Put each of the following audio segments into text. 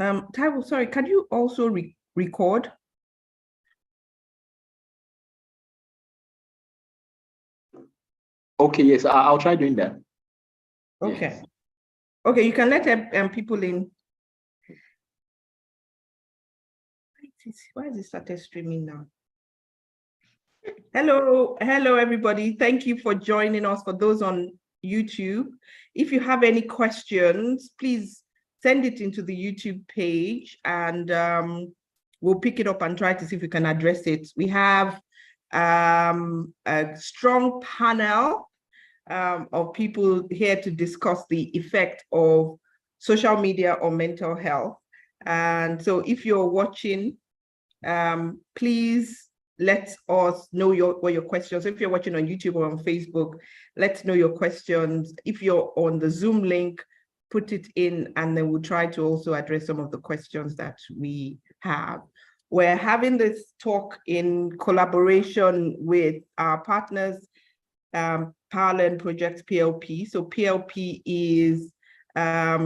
Taiwo, sorry, can you also record? Okay, yes, I'll try doing that. Okay. Yes. Okay, you can let people in. Why is it started streaming now? Hello, everybody. Thank you for joining us. For those on YouTube, if you have any questions, please send it into the YouTube page, and we'll pick it up and try to see if we can address it. We have a strong panel of people here to discuss the effect of social media on mental health. And so if you're watching, please let us know what your questions. If you're watching on YouTube or on Facebook, let's know your questions. If you're on the Zoom link, put it in, and then we'll try to also address some of the questions that we have. We're having this talk in collaboration with our partners, Powerlearn Project PLP. So PLP is has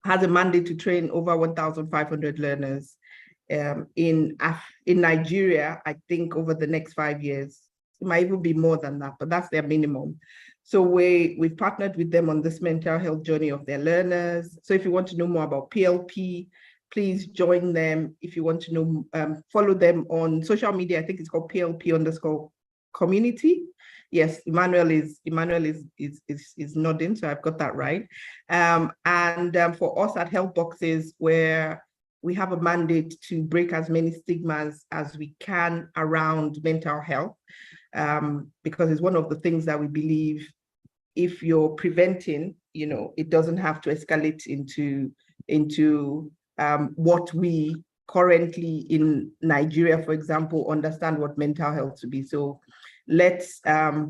a mandate to train over 1,500 learners in Nigeria, I think over the next 5 years. It might even be more than that, but that's their minimum. So we've partnered with them on this mental health journey of their learners. So if you want to know more about PLP, please join them. If you want to know, follow them on social media. I think it's called PLP_community. Yes, Emmanuel is nodding, so I've got that right. For us at Health Boxes, where we have a mandate to break as many stigmas as we can around mental health, because it's one of the things that we believe, if you're preventing, it doesn't have to escalate into what we currently in Nigeria, for example, understand what mental health to be. So let's we're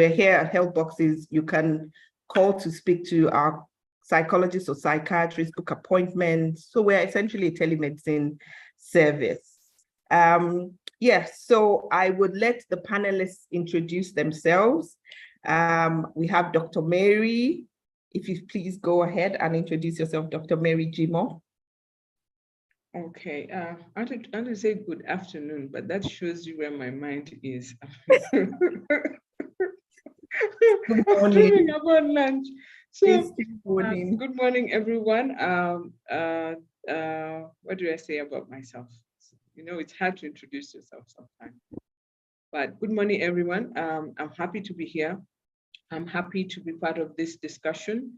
here at Health Boxes. You can call to speak to our psychologists or psychiatrists, book appointments. So we're essentially a telemedicine service. Yes, so I would let the panelists introduce themselves. We have Dr. Mary. If you please go ahead and introduce yourself, Dr. Mary Jimoh. Okay, I want to say good afternoon, but that shows you where my mind is. Good morning. Dreaming about lunch. So, good morning. Good morning, everyone. What do I say about myself? It's hard to introduce yourself sometimes. But good morning, everyone. I'm happy to be here. I'm happy to be part of this discussion.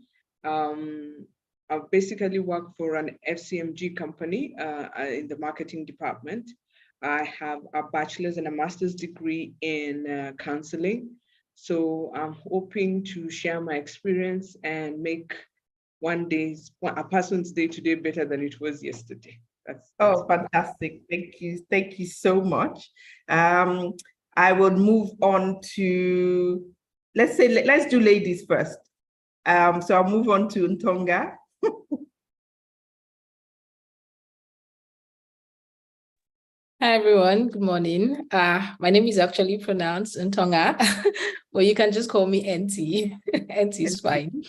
I've basically worked for an FCMG company in the marketing department. I have a bachelor's and a master's degree in counseling. So I'm hoping to share my experience and make a person's day today better than it was yesterday. That's fantastic. Thank you so much. I would move on to, let's do ladies first. So I'll move on to Ntonga. Hi, everyone. Good morning. My name is actually pronounced Ntonga, but you can just call me NT. NT is fine.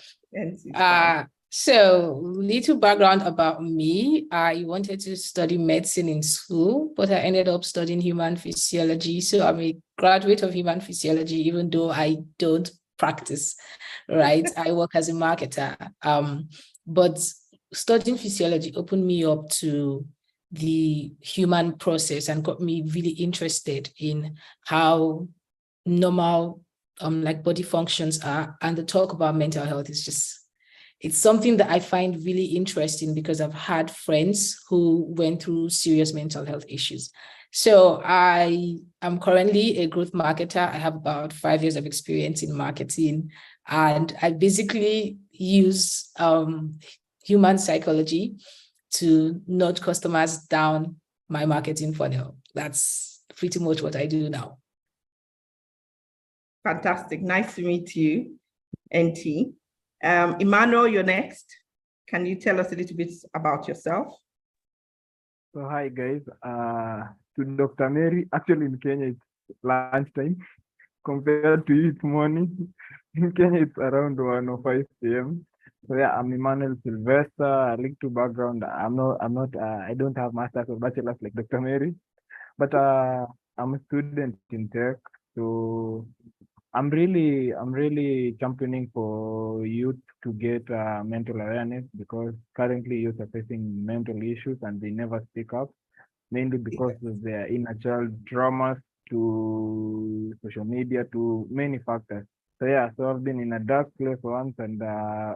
So little background about me. I wanted to study medicine in school, but I ended up studying human physiology. So I'm a graduate of human physiology, even though I don't practice, right? I work as a marketer. But studying physiology opened me up to the human process and got me really interested in how normal like body functions are. And the talk about mental health is it's something that I find really interesting because I've had friends who went through serious mental health issues. So I am currently a growth marketer. I have about 5 years of experience in marketing, and I basically use human psychology to nudge customers down my marketing funnel. That's pretty much what I do now. Fantastic. Nice to meet you, NT. Emmanuel, you're next. Can you tell us a little bit about yourself? So hi guys, to Dr. Mary. Actually in Kenya it's lunchtime compared to you it's morning. In Kenya it's around 1:05 p.m. So yeah, I'm Emmanuel Sylvester. I link to background. I don't have master's or bachelor's like Dr. Mary, but I'm a student in tech. So I'm really championing for youth to get mental awareness, because currently youth are facing mental issues and they never speak up, mainly because of their inner child traumas, to social media, to many factors. So yeah, so I've been in a dark place once, and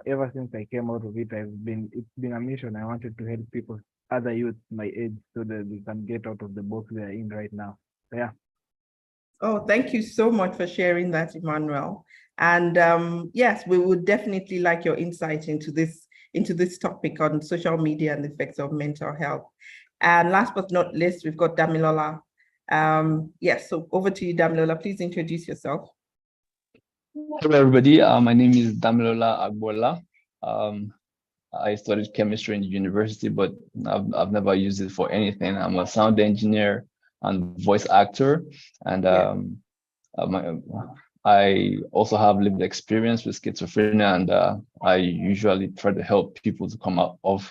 ever since I came out of it, it's been a mission. I wanted to help people, other youth my age, so that they can get out of the box they're in right now. So yeah. Oh, thank you so much for sharing that, Emmanuel. And yes, we would definitely like your insight into this topic on social media and the effects of mental health. And last but not least, we've got Damilola. Yes, so over to you, Damilola. Please introduce yourself. Hello, everybody. My name is Damilola Agbola. I studied chemistry in university, but I've never used it for anything. I'm a sound engineer and voice actor, and I also have lived experience with schizophrenia, and I usually try to help people to come out of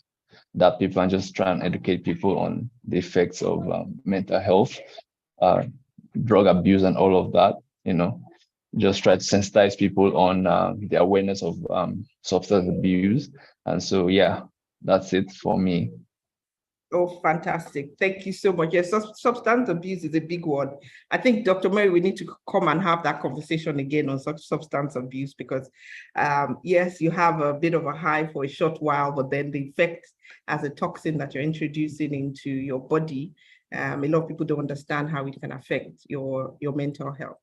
that people and just try and educate people on the effects of mental health, drug abuse, and all of that. Just try to sensitize people on the awareness of substance abuse. And so, yeah, that's it for me. Oh, fantastic. Thank you so much. Yes, substance abuse is a big one. I think, Dr. Mary, we need to come and have that conversation again on such substance abuse, because yes, you have a bit of a high for a short while, but then the effect as a toxin that you're introducing into your body, a lot of people don't understand how it can affect your mental health.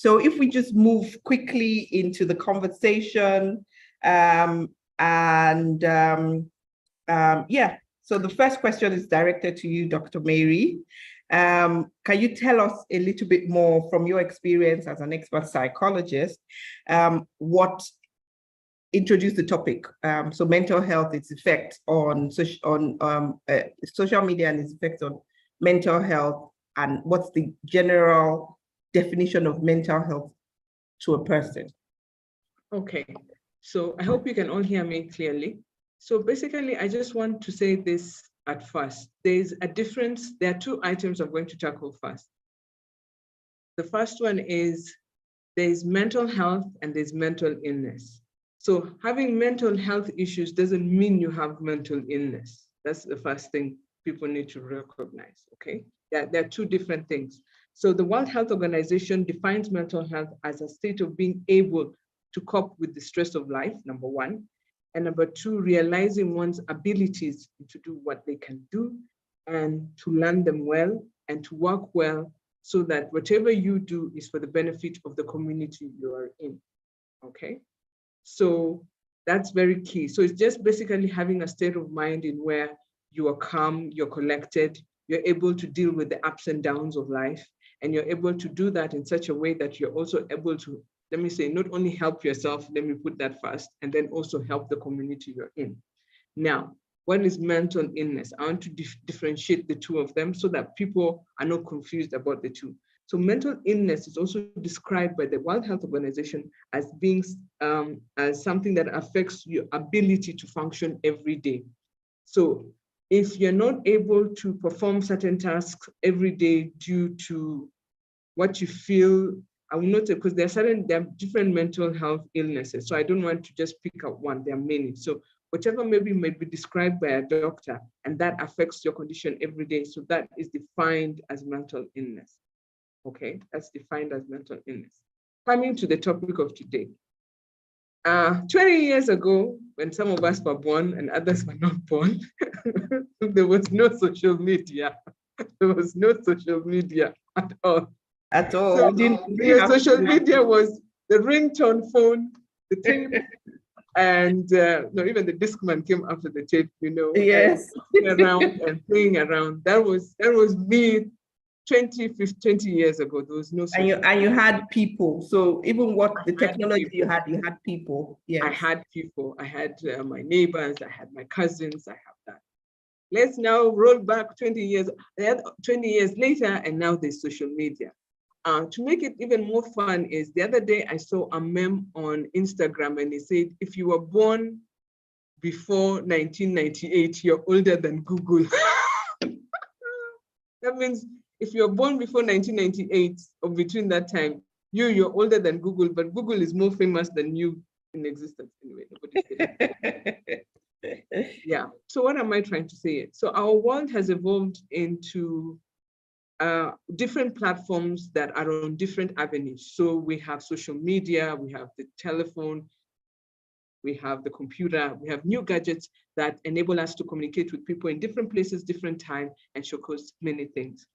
So if we just move quickly into the conversation, yeah. So the first question is directed to you, Dr. Mary. Can you tell us a little bit more from your experience as an expert psychologist, what introduced the topic? So mental health, its effect on social media and its effect on mental health, and what's the general definition of mental health to a person? Okay, so I hope you can all hear me clearly. So basically, I just want to say this at first. There's a difference. There are two items I'm going to tackle first. The first one is there's mental health and there's mental illness. So having mental health issues doesn't mean you have mental illness. That's the first thing people need to recognize, okay? There are two different things. So the World Health Organization defines mental health as a state of being able to cope with the stress of life, number one. And number two, realizing one's abilities to do what they can do and to learn them well and to work well, so that whatever you do is for the benefit of the community you are in, okay? So that's very key. So it's just basically having a state of mind in where you are calm, you're collected, you're able to deal with the ups and downs of life, and you're able to do that in such a way that you're also able to, let me say, not only help yourself, let me put that first, and then also help the community you're in. Now, what is mental illness? I want to differentiate the two of them so that people are not confused about the two. So mental illness is also described by the World Health Organization as being as something that affects your ability to function every day. So if you're not able to perform certain tasks every day due to what you feel, I will not say, because there are different mental health illnesses. So I don't want to just pick up one, there are many. So whatever maybe may be described by a doctor and that affects your condition every day. So that is defined as mental illness. Okay, that's defined as mental illness. Coming to the topic of today. 20 years ago, when some of us were born and others were not born, there was no social media. There was no social media at all. At all. So, social media was the ringtone phone, the tape, and no, even the Discman came after the tape, you know. Yes. Around and playing around. That was me 20 years ago. There was no social and you had people. So even what the technology you had people. Yes. I had people. I had my neighbors, I had my cousins, I have that. Let's now roll back 20 years later, and now there's social media. To make it even more fun is the other day I saw a meme on Instagram, and it said, if you were born before 1998, you're older than Google. That means if you're born before 1998 or between that time, you're older than Google, but Google is more famous than you in existence anyway. Yeah. So what am I trying to say? So our world has evolved into different platforms that are on different avenues. So we have social media, we have the telephone, we have the computer, we have new gadgets that enable us to communicate with people in different places, different time, and showcase many things.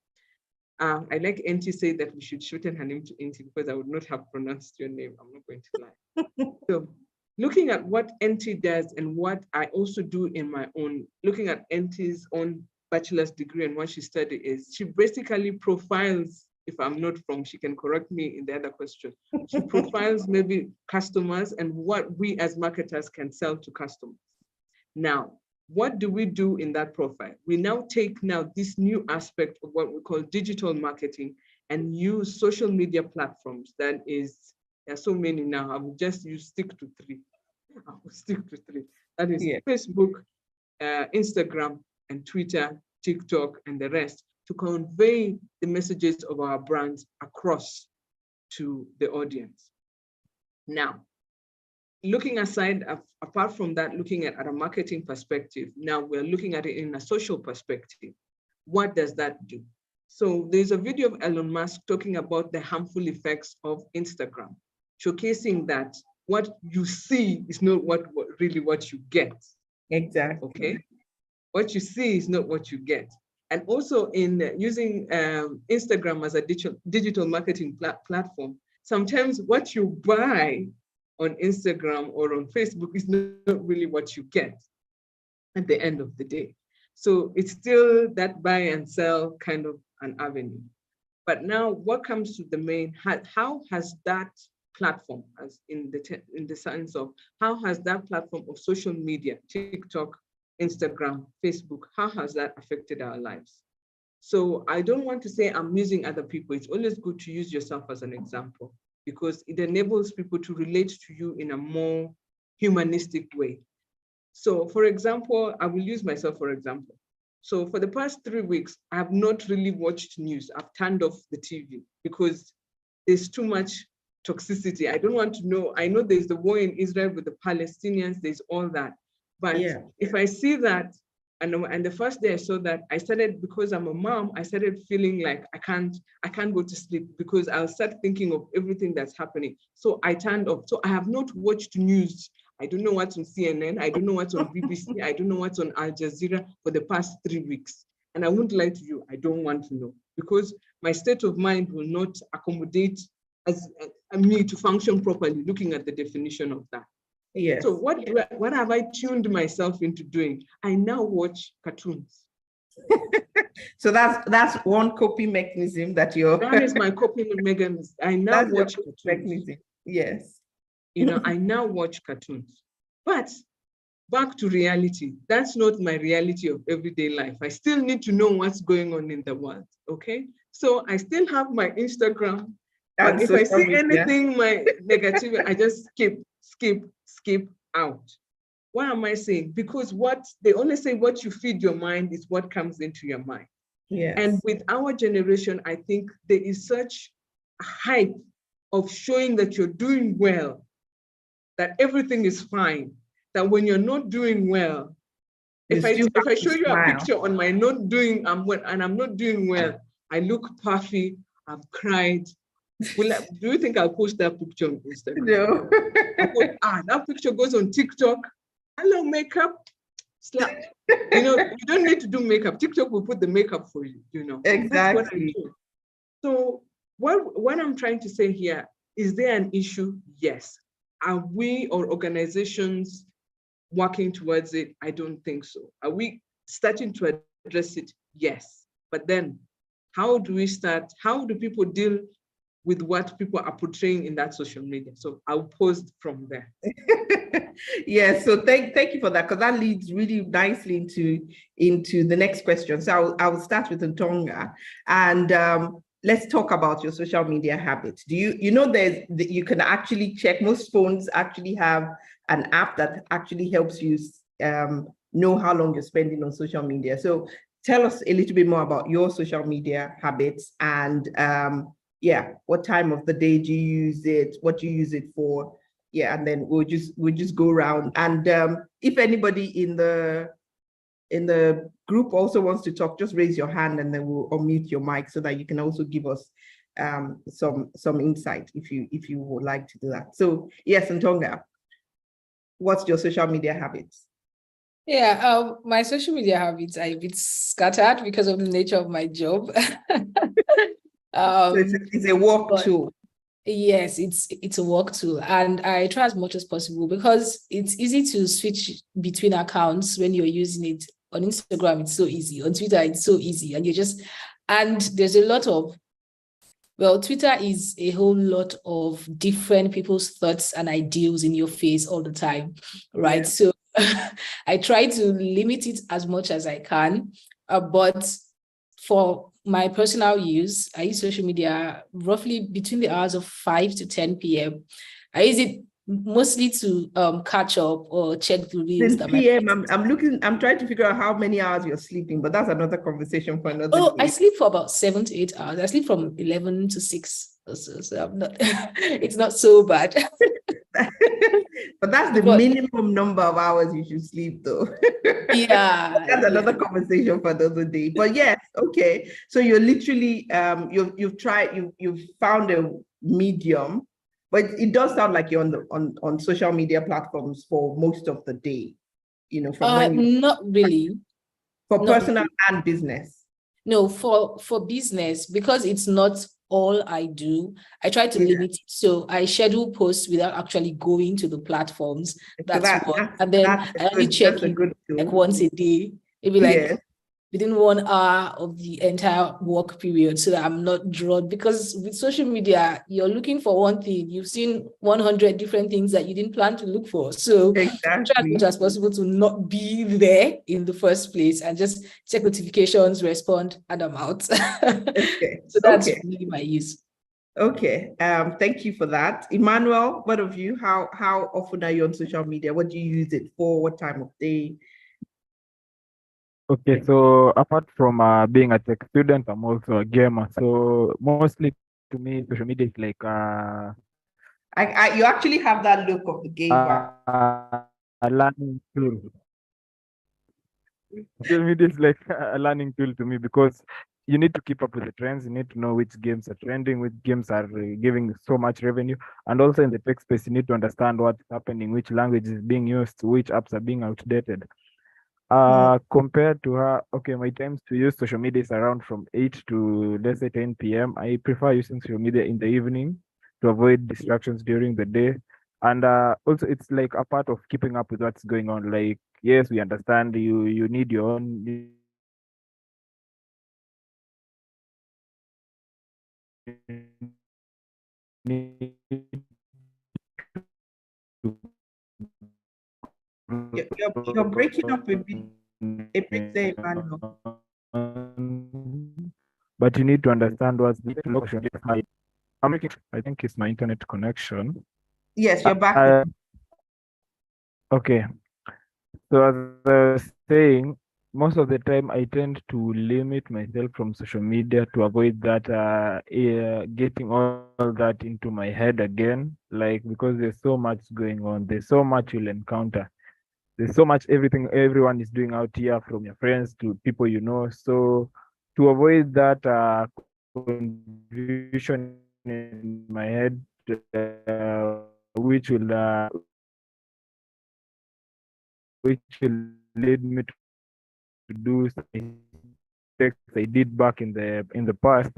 I like Enti say that we should shorten her name to Enti because I would not have pronounced your name. I'm not going to lie. So looking at what Enti does and what I also do in my own, looking at Enti's own bachelor's degree and what she studied is, she basically profiles, if I'm not wrong, she can correct me in the other question. She profiles maybe customers and what we as marketers can sell to customers. Now, what do we do in that profile? We now take this new aspect of what we call digital marketing and use social media platforms. There are so many now. I will just stick to three. That is Facebook, Instagram, and Twitter, TikTok, and the rest to convey the messages of our brands across to the audience. Now, looking aside, apart from that, looking at a marketing perspective, now we're looking at it in a social perspective. What does that do? So there's a video of Elon Musk talking about the harmful effects of Instagram, showcasing that what you see is not really what you get. Exactly. Okay. What you see is not what you get. And also in using Instagram as a digital marketing platform, sometimes what you buy on Instagram or on Facebook is not really what you get at the end of the day. So it's still that buy and sell kind of an avenue. But now what comes to the main, how has that platform, as in the sense of how has that platform of social media, TikTok, Instagram, Facebook, how has that affected our lives? So I don't want to say I'm using other people. It's always good to use yourself as an example because it enables people to relate to you in a more humanistic way. So for example, I will use myself for example. So for the past 3 weeks, I have not really watched news. I've turned off the TV because there's too much toxicity. I don't want to know. I know there's the war in Israel with the Palestinians, there's all that. But if I see that, and the first day I saw that, I started, because I'm a mom, I started feeling like I can't go to sleep because I'll start thinking of everything that's happening. So I turned off. So I have not watched news. I don't know what's on CNN. I don't know what's on BBC. I don't know what's on Al Jazeera for the past 3 weeks. And I won't lie to you, I don't want to know because my state of mind will not accommodate me to function properly, looking at the definition of that. Yes. So what have I tuned myself into doing? I now watch cartoons. So that's one coping mechanism that you're. That is my coping mechanism. I now watch cartoons. Mechanism. Yes. I now watch cartoons. But back to reality. That's not my reality of everyday life. I still need to know what's going on in the world. Okay. So I still have my Instagram. But if I see anything my negative, I just skip out. Why am I saying? Because they only say what you feed your mind is what comes into your mind. Yes. And with our generation, I think there is such a hype of showing that you're doing well, that everything is fine, that when you're not doing well, if I show you a picture on my not doing, and I'm not doing well, I look puffy, I've cried. Do you think I'll post that picture on Instagram? No. That picture goes on TikTok. Hello, makeup. Slap. You don't need to do makeup. TikTok will put the makeup for you, Exactly. That's what I do. So what I'm trying to say here, is there an issue? Yes. Are we or organizations working towards it? I don't think so. Are we starting to address it? Yes. But then how do we start? How do people deal with what people are portraying in that social media? So I'll pause from there. Yes, so thank you for that, because that leads really nicely into the next question. So I will start with Ntonga, and let's talk about your social media habits. Do you know you can actually check, most phones actually have an app that actually helps you know how long you're spending on social media. So tell us a little bit more about your social media habits and yeah, what time of the day do you use it? What do you use it for? Yeah, and then we'll just go around. And if anybody in the group also wants to talk, just raise your hand and then we'll unmute your mic so that you can also give us some insight if you would like to do that. So yes, Ntonga, what's your social media habits? Yeah, my social media habits are a bit scattered because of the nature of my job. So it's a work tool. Yes, it's a work tool, and I try as much as possible because it's easy to switch between accounts when you're using it. On Instagram, it's so easy. On Twitter, it's so easy, and there's a lot of, well, Twitter is a whole lot of different people's thoughts and ideals in your face all the time, right? Yeah. So I try to limit it as much as I can, but for my personal use, I use social media roughly between the hours of 5 to 10 p.m. I use it mostly to catch up or check the reels. 10 p.m. I'm trying to figure out how many hours you're sleeping, but that's another conversation for another day. I sleep for about 7 to 8 hours. I sleep from 11 to 6. So I'm not, it's not so bad. But that's the minimum number of hours you should sleep, though. Yeah. That's another conversation for another day. But yes, okay. So you're literally you've found a medium, but it does sound like you're on social media platforms for most of the day. You know, from when you not really. For personal and business. No, for business, because it's not all I do. I try to limit it. So I schedule posts without actually going to the platforms. That's one. And then I only check it like once a day. It'd be like within 1 hour of the entire work period so that I'm not drawn. Because with social media, you're looking for one thing. You've seen 100 different things that you didn't plan to look for. So try as much as possible to not be there in the first place and just check notifications, respond, and I'm out. Okay. So that's really my use. Okay. Thank you for that. Emmanuel, what of you? How often are you on social media? What do you use it for? What time of day? Okay, so apart from being a tech student, I'm also a gamer. So mostly to me, social media is like you actually have that look of the gamer. A learning tool. Social media is like a learning tool to me because you need to keep up with the trends. You need to know which games are trending, which games are giving so much revenue. And also in the tech space, you need to understand what's happening, which language is being used, which apps are being outdated. Compared to her, okay, my times to use social media is around from 8 to let's say 10 p.m. I prefer using social media in the evening to avoid distractions during the day. And also it's like a part of keeping up with what's going on. Like, yes, we understand you need your own You're breaking up a bit there, Emmanuel. But you need to understand what's the location. I think it's my internet connection. Yes, you're back. Okay. So as I was saying, most of the time I tend to limit myself from social media to avoid that getting all that into my head again. Like, because there's so much going on, there's so much you'll encounter. There's so much everyone is doing out here, from your friends to people you know. So to avoid that confusion in my head, which will lead me to do mistakes I did back in the past.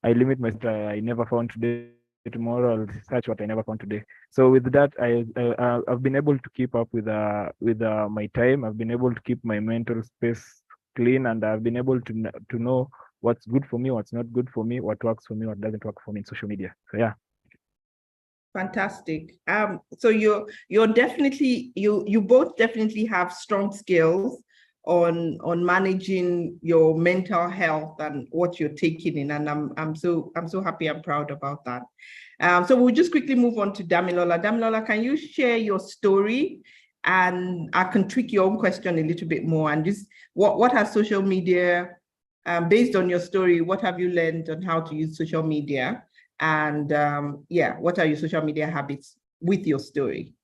I limit myself. I never found today. Tomorrow I'll search what I never found today. So with that, I've been able to keep up with my time. I've been able to keep my mental space clean, and I've been able to know what's good for me, what's not good for me, what works for me, what doesn't work for me in social media. So yeah. Fantastic. So you're definitely you both definitely have strong skills on managing your mental health and what you're taking in, and I'm so happy and proud about that. So we'll just quickly move on to Damilola. Damilola, can you share your story And I can tweak your own question a little bit more and just what has social media, based on your story, what have you learned on how to use social media? And yeah, what are your social media habits with your story?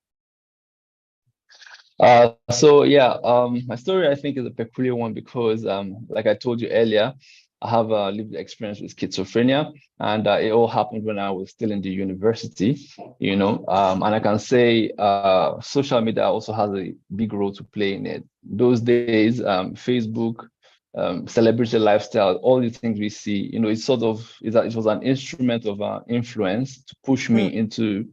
So yeah, my story I think is a peculiar one because like I told you earlier, I have a lived experience with schizophrenia, and it all happened when I was still in the university, you know, and I can say social media also has a big role to play in it. Those days, Facebook, celebrity lifestyle, all the things we see, you know, it was an instrument of influence to push me into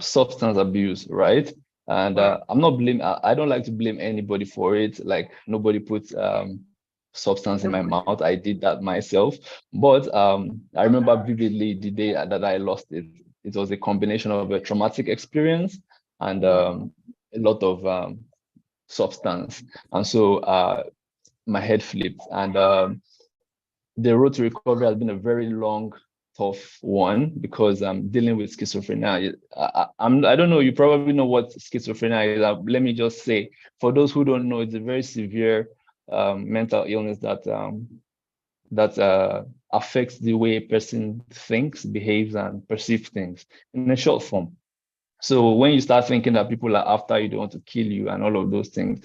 substance abuse, right? And I'm not blaming, I don't like to blame anybody for it. Like nobody put substance in my mouth. I did that myself. But I remember vividly the day that I lost it. It was a combination of a traumatic experience and a lot of substance. And so my head flipped. And the road to recovery has been a very long, tough one because I'm dealing with schizophrenia. I don't know, you probably know what schizophrenia is. Let me just say, for those who don't know, it's a very severe mental illness that affects the way a person thinks, behaves, and perceives things in a short form. So when you start thinking that people are after you, they want to kill you and all of those things,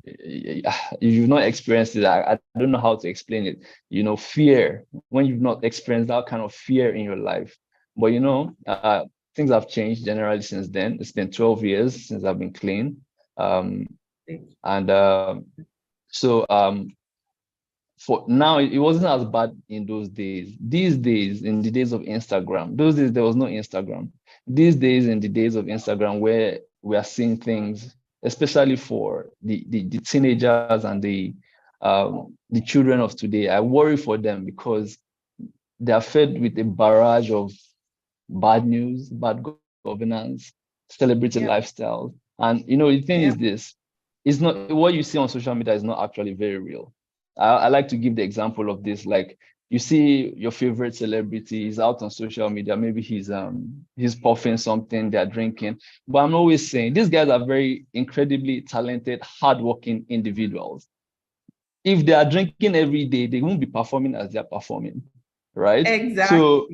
if you've not experienced it, I don't know how to explain it. You know, fear, when you've not experienced that kind of fear in your life. But you know, things have changed generally since then. It's been 12 years since I've been clean. For now, it wasn't as bad in those days. These days, in the days of Instagram, those days there was no Instagram. These days, in the days of Instagram, where we are seeing things, especially for the teenagers and the children of today, I worry for them because they are fed with a barrage of bad news, bad governance, celebrity lifestyle. And you know, the thing is this, it's not what you see on social media is not actually very real. I like to give the example of this, like you see your favorite celebrity is out on social media, maybe he's puffing something, they're drinking. But I'm always saying these guys are very incredibly talented, hardworking individuals. If they are drinking every day, they won't be performing as they're performing, right? Exactly. So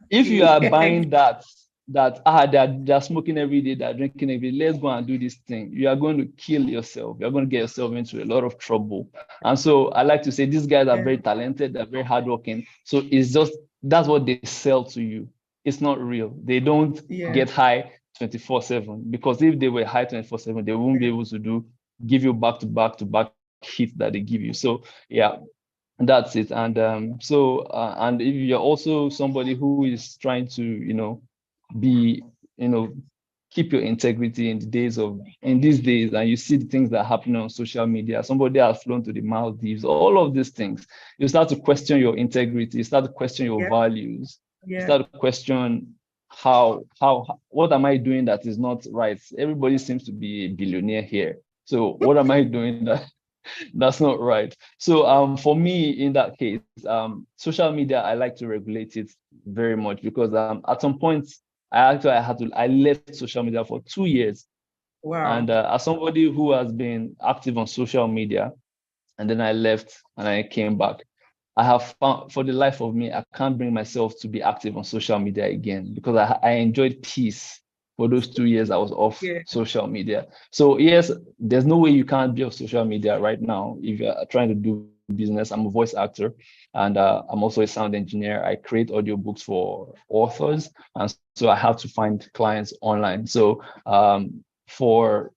if you are buying that they're smoking every day, they're drinking every day, let's go and do this thing, you are going to kill yourself. You're going to get yourself into a lot of trouble. And so I like to say these guys are very talented, they're very hardworking. So it's just, that's what they sell to you. It's not real. They don't get high 24/7, because if they were high 24/7, they won't be able to give you back to back hits that they give you. So yeah, that's it. And and if you're also somebody who is trying to, you know, keep your integrity in these days, and you see the things that are happening on social media, somebody has flown to the Maldives, all of these things, you start to question your integrity, you start to question your values, you start to question what am I doing that is not right? Everybody seems to be a billionaire here. So what am I doing that's not right? So for me, in that case, social media, I like to regulate it very much, because at some point I left social media for 2 years. Wow. And as somebody who has been active on social media, and then I left and I came back, I have found, for the life of me, I can't bring myself to be active on social media again, because I enjoyed peace for those 2 years I was off social media. So yes, there's no way you can't be off social media right now if you're trying to do business. I'm a voice actor, and I'm also a sound engineer. I create audiobooks for authors, and so I have to find clients online. So for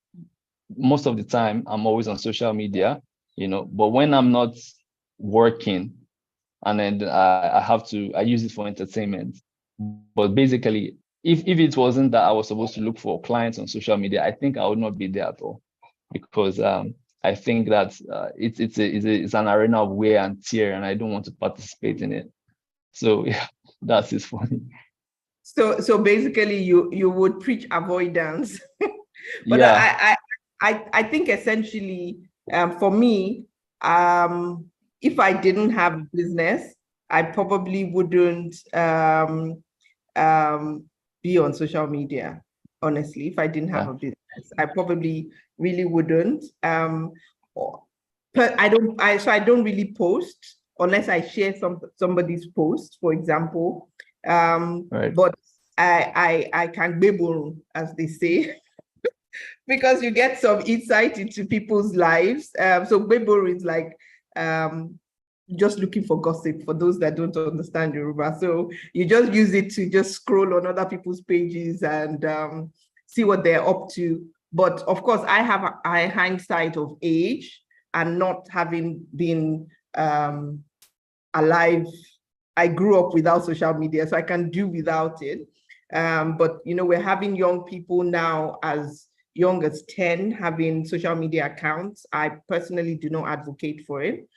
most of the time, I'm always on social media, you know, but when I'm not working, and then I use it for entertainment. But basically, if it wasn't that I was supposed to look for clients on social media, I think I would not be there at all, because I think that it's an arena of wear and tear, and I don't want to participate in it. So yeah, that's it for me. So basically, you would preach avoidance, but I think essentially, for me, if I didn't have a business, I probably wouldn't be on social media. honestly. If I didn't have Yeah. a business, I probably really wouldn't. So I don't really post unless I share somebody's post, for example. Right. But I can gbeburu, as they say, because you get some insight into people's lives. So gbeburu is like just looking for gossip for those that don't understand Yoruba. So you just use it to just scroll on other people's pages and see what they're up to. But of course, I have a hindsight of age and not having been alive. I grew up without social media, so I can do without it. But we're having young people now as young as 10 having social media accounts. I personally do not advocate for it.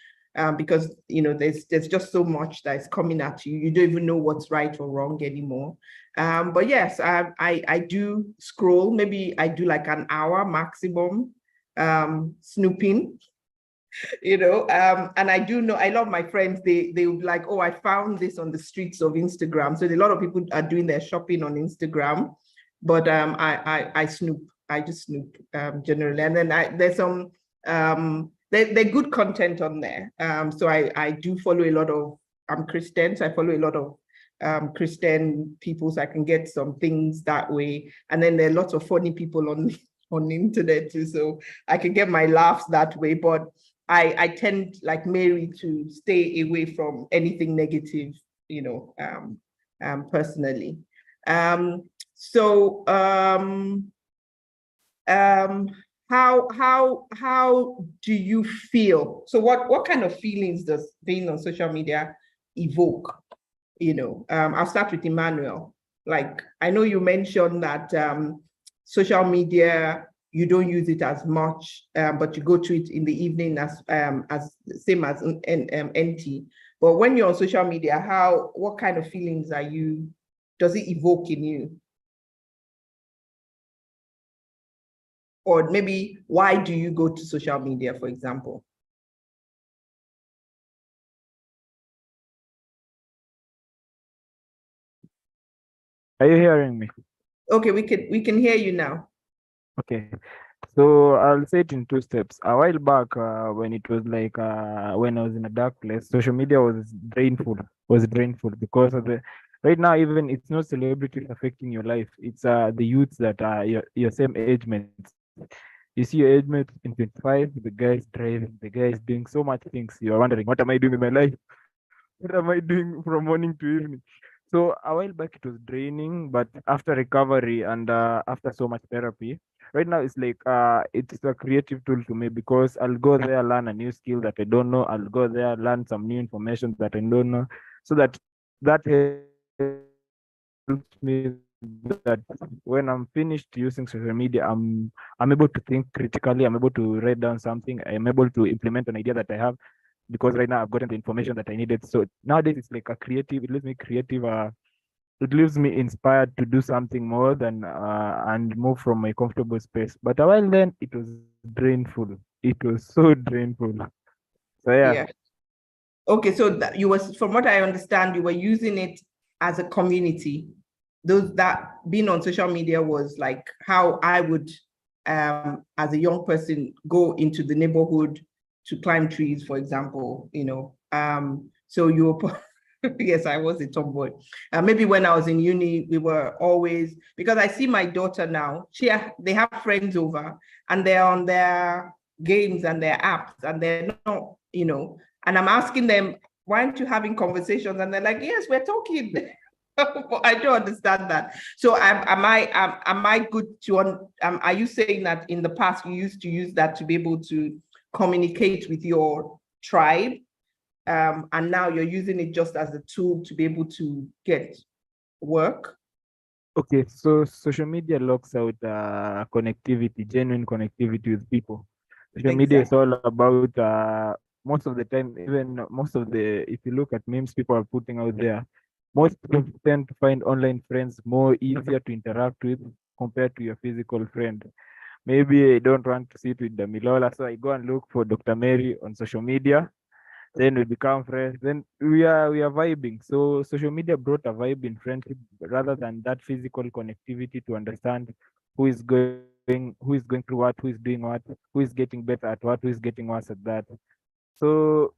Because there's just so much that's coming at you. You don't even know what's right or wrong anymore. But yes, I do scroll. Maybe I do like an hour maximum snooping. And I do know, I love my friends, they would be like, oh, I found this on the streets of Instagram. So a lot of people are doing their shopping on Instagram, but I snoop. I just snoop generally. And then there's some they're good content on there. So I do follow a lot of, I'm Christian, so I follow a lot of Christian people, so I can get some things that way. And then there are lots of funny people on the internet too, so I can get my laughs that way. But I tend, like Mary, to stay away from anything negative, personally. How do you feel? So what kind of feelings does being on social media evoke? I'll start with Emmanuel. Like, I know you mentioned that social media, you don't use it as much, but you go to it in the evening as same as NT. But when you're on social media, what kind of feelings does it evoke in you? Or maybe why do you go to social media, for example? Are you hearing me? Okay, we can hear you now. Okay. So I'll say it in two steps. A while back, when it was like when I was in a dark place, social media was drainful because of the right now, even it's not celebrities affecting your life. It's the youths that are your same age mates. You see your age mate in 25, the guy's driving, the guy is doing so much things. You're wondering, what am I doing in my life? What am I doing from morning to evening? So a while back it was draining, but after recovery and after so much therapy, right now it's like it's a creative tool to me because I'll go there, learn a new skill that I don't know. I'll go there, learn some new information that I don't know, so that helps me that when I'm finished using social media, I'm able to think critically. I'm able to write down something. I'm able to implement an idea that I have because right now I've gotten the information that I needed. So nowadays it's like a creative. It leaves me creative. It leaves me inspired to do something more than and move from my comfortable space. But a while then, it was drainful. It was so drainful. So yeah. Okay, so from what I understand, you were using it as a community. That being on social media was like how I would, as a young person, go into the neighborhood to climb trees, for example. So you were. Yes, I was a tomboy. Maybe when I was in uni, we were always, because I see my daughter now, they have friends over and they're on their games and their apps and they're not, and I'm asking them, why aren't you having conversations? And they're like, yes, we're talking. I don't understand that. So am I good to, are you saying that in the past you used to use that to be able to communicate with your tribe? And now you're using it just as a tool to be able to get work? Okay, so social media locks out connectivity, genuine connectivity with people. Social media is all about most of the time, even most of the, if you look at memes people are putting out there, most people tend to find online friends more easier to interact with compared to your physical friend. Maybe I don't want to sit with Damilola, so I go and look for Dr. Mary on social media. Then we become friends. Then we are vibing. So social media brought a vibe in friendship rather than that physical connectivity to understand who is going through what, who is doing what, who is getting better at what, who is getting worse at that. So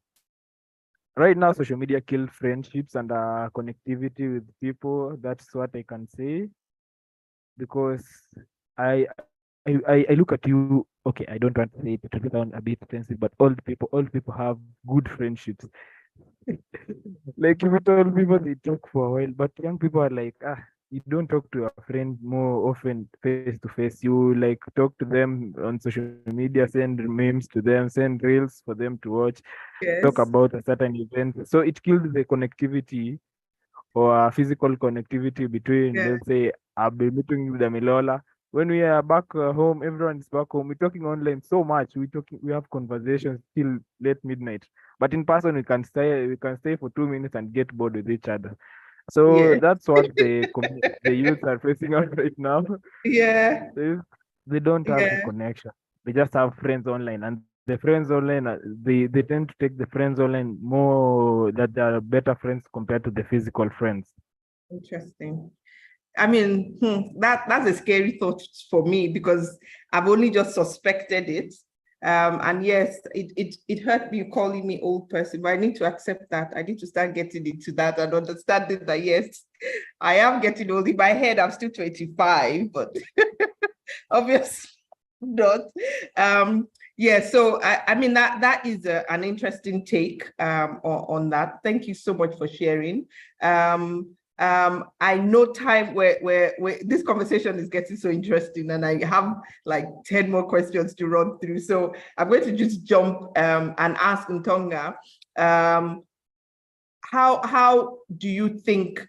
right now, social media killed friendships and connectivity with people. That's what I can say because I I look at you. Okay, I don't want to say it to sound a bit offensive, but old people have good friendships. Like if you told people they talk for a while, but young people are like, you don't talk to a friend more often face to face. You like talk to them on social media, send memes to them, send reels for them to watch, talk Yes. about a certain event. So it killed the connectivity or physical connectivity between, Yeah. let's say, I'll be meeting with Damilola. When we are back home, everyone is back home. We're talking online so much. We have conversations till late midnight. But in person, we can stay for 2 minutes and get bored with each other. So Yeah. that's what the youth are facing out right now. Yeah. They, they don't have the Yeah. connection. They just have friends online, and the friends online, they tend to take the friends online more that they are better friends compared to the physical friends. Interesting. I mean, that's a scary thought for me because I've only just suspected it. And yes, it hurt me calling me old person, but I need to accept that. I need to start getting into that and understanding that yes, I am getting old. In my head, I'm still 25, but obviously not. Yeah, so I mean that is an interesting take on that. Thank you so much for sharing. I know time where this conversation is getting so interesting, and I have like 10 more questions to run through. So I'm going to just jump and ask Ntonga, how do you think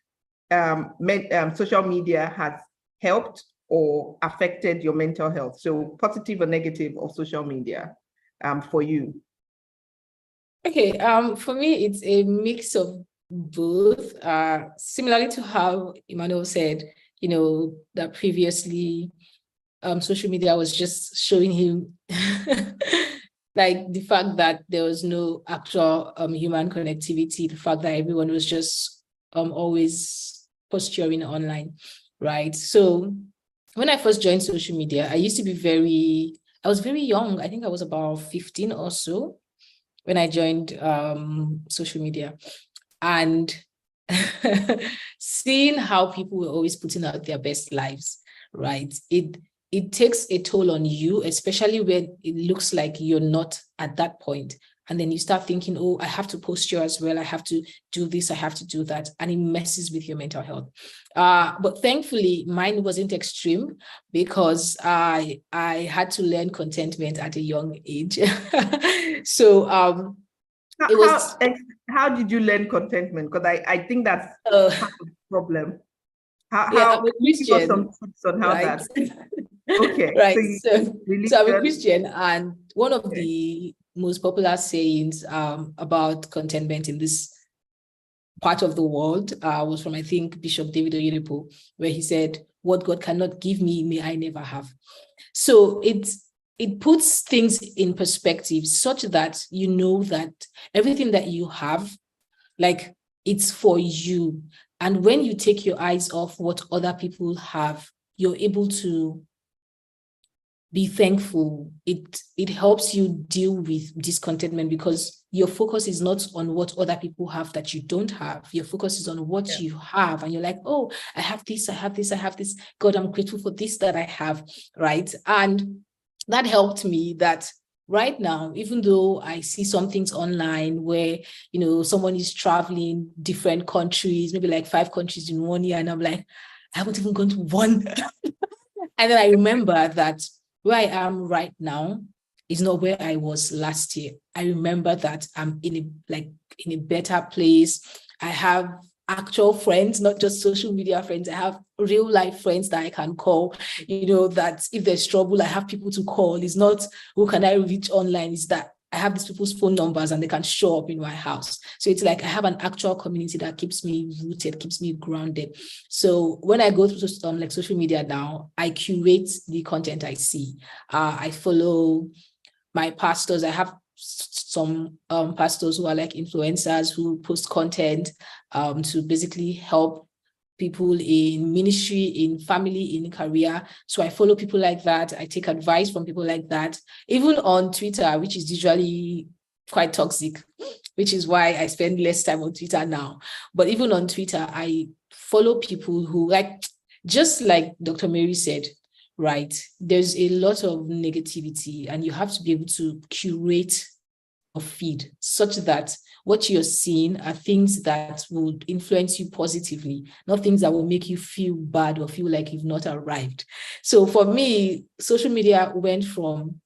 social media has helped or affected your mental health? So positive or negative of social media for you? Okay, for me, it's a mix of both. Similarly to how Emmanuel said, that previously social media was just showing him like the fact that there was no actual human connectivity, the fact that everyone was just always posturing online, right? So when I first joined social media, I was very young. I think I was about 15 or so when I joined social media. And seeing how people were always putting out their best lives, right? It takes a toll on you, especially when it looks like you're not at that point. And then you start thinking, oh, I have to posture as well. I have to do this. I have to do that. And it messes with your mental health. But thankfully, mine wasn't extreme because I had to learn contentment at a young age. So it was How did you learn contentment? Because I think that's uh, part of the problem. yeah, How I'm a give us some Christian, tips on how right? that? Okay, Right. so you So I'm a religion. Christian, and one of Okay. the most popular sayings about contentment in this part of the world was from, I think, Bishop David Oyedepo, where he said, "What God cannot give me, may I never have." So it puts things in perspective such that you know that everything that you have, like, it's for you. And when you take your eyes off what other people have, you're able to be thankful. It helps you deal with discontentment because your focus is not on what other people have that you don't have. Your focus is on what you have. And you're like, oh, I have this, I have this, I have this. God, I'm grateful for this that I have, right? And that helped me that right now, even though I see some things online where, someone is traveling different countries, maybe like 5 countries in 1 year, and I'm like, I haven't even gone to one. And then I remember that where I am right now is not where I was last year. I remember that I'm in a better place. I have actual friends, not just social media friends. I have real life friends that I can call, that if there's trouble, I have people to call. It's not who can I reach online, it's that I have these people's phone numbers and they can show up in my house. So it's like I have an actual community that keeps me rooted, keeps me grounded. So when I go through like social media now, I curate the content I see. I follow my pastors. I have some pastors who are like influencers who post content to basically help people in ministry, in family, in career. So I follow people like that. I take advice from people like that. Even on Twitter, which is usually quite toxic, which is why I spend less time on Twitter now. But even on Twitter, I follow people who, like, just like Dr. Mary said, right, there's a lot of negativity, and you have to be able to curate a feed such that what you're seeing are things that would influence you positively, not things that will make you feel bad or feel like you've not arrived. So for me, social media went from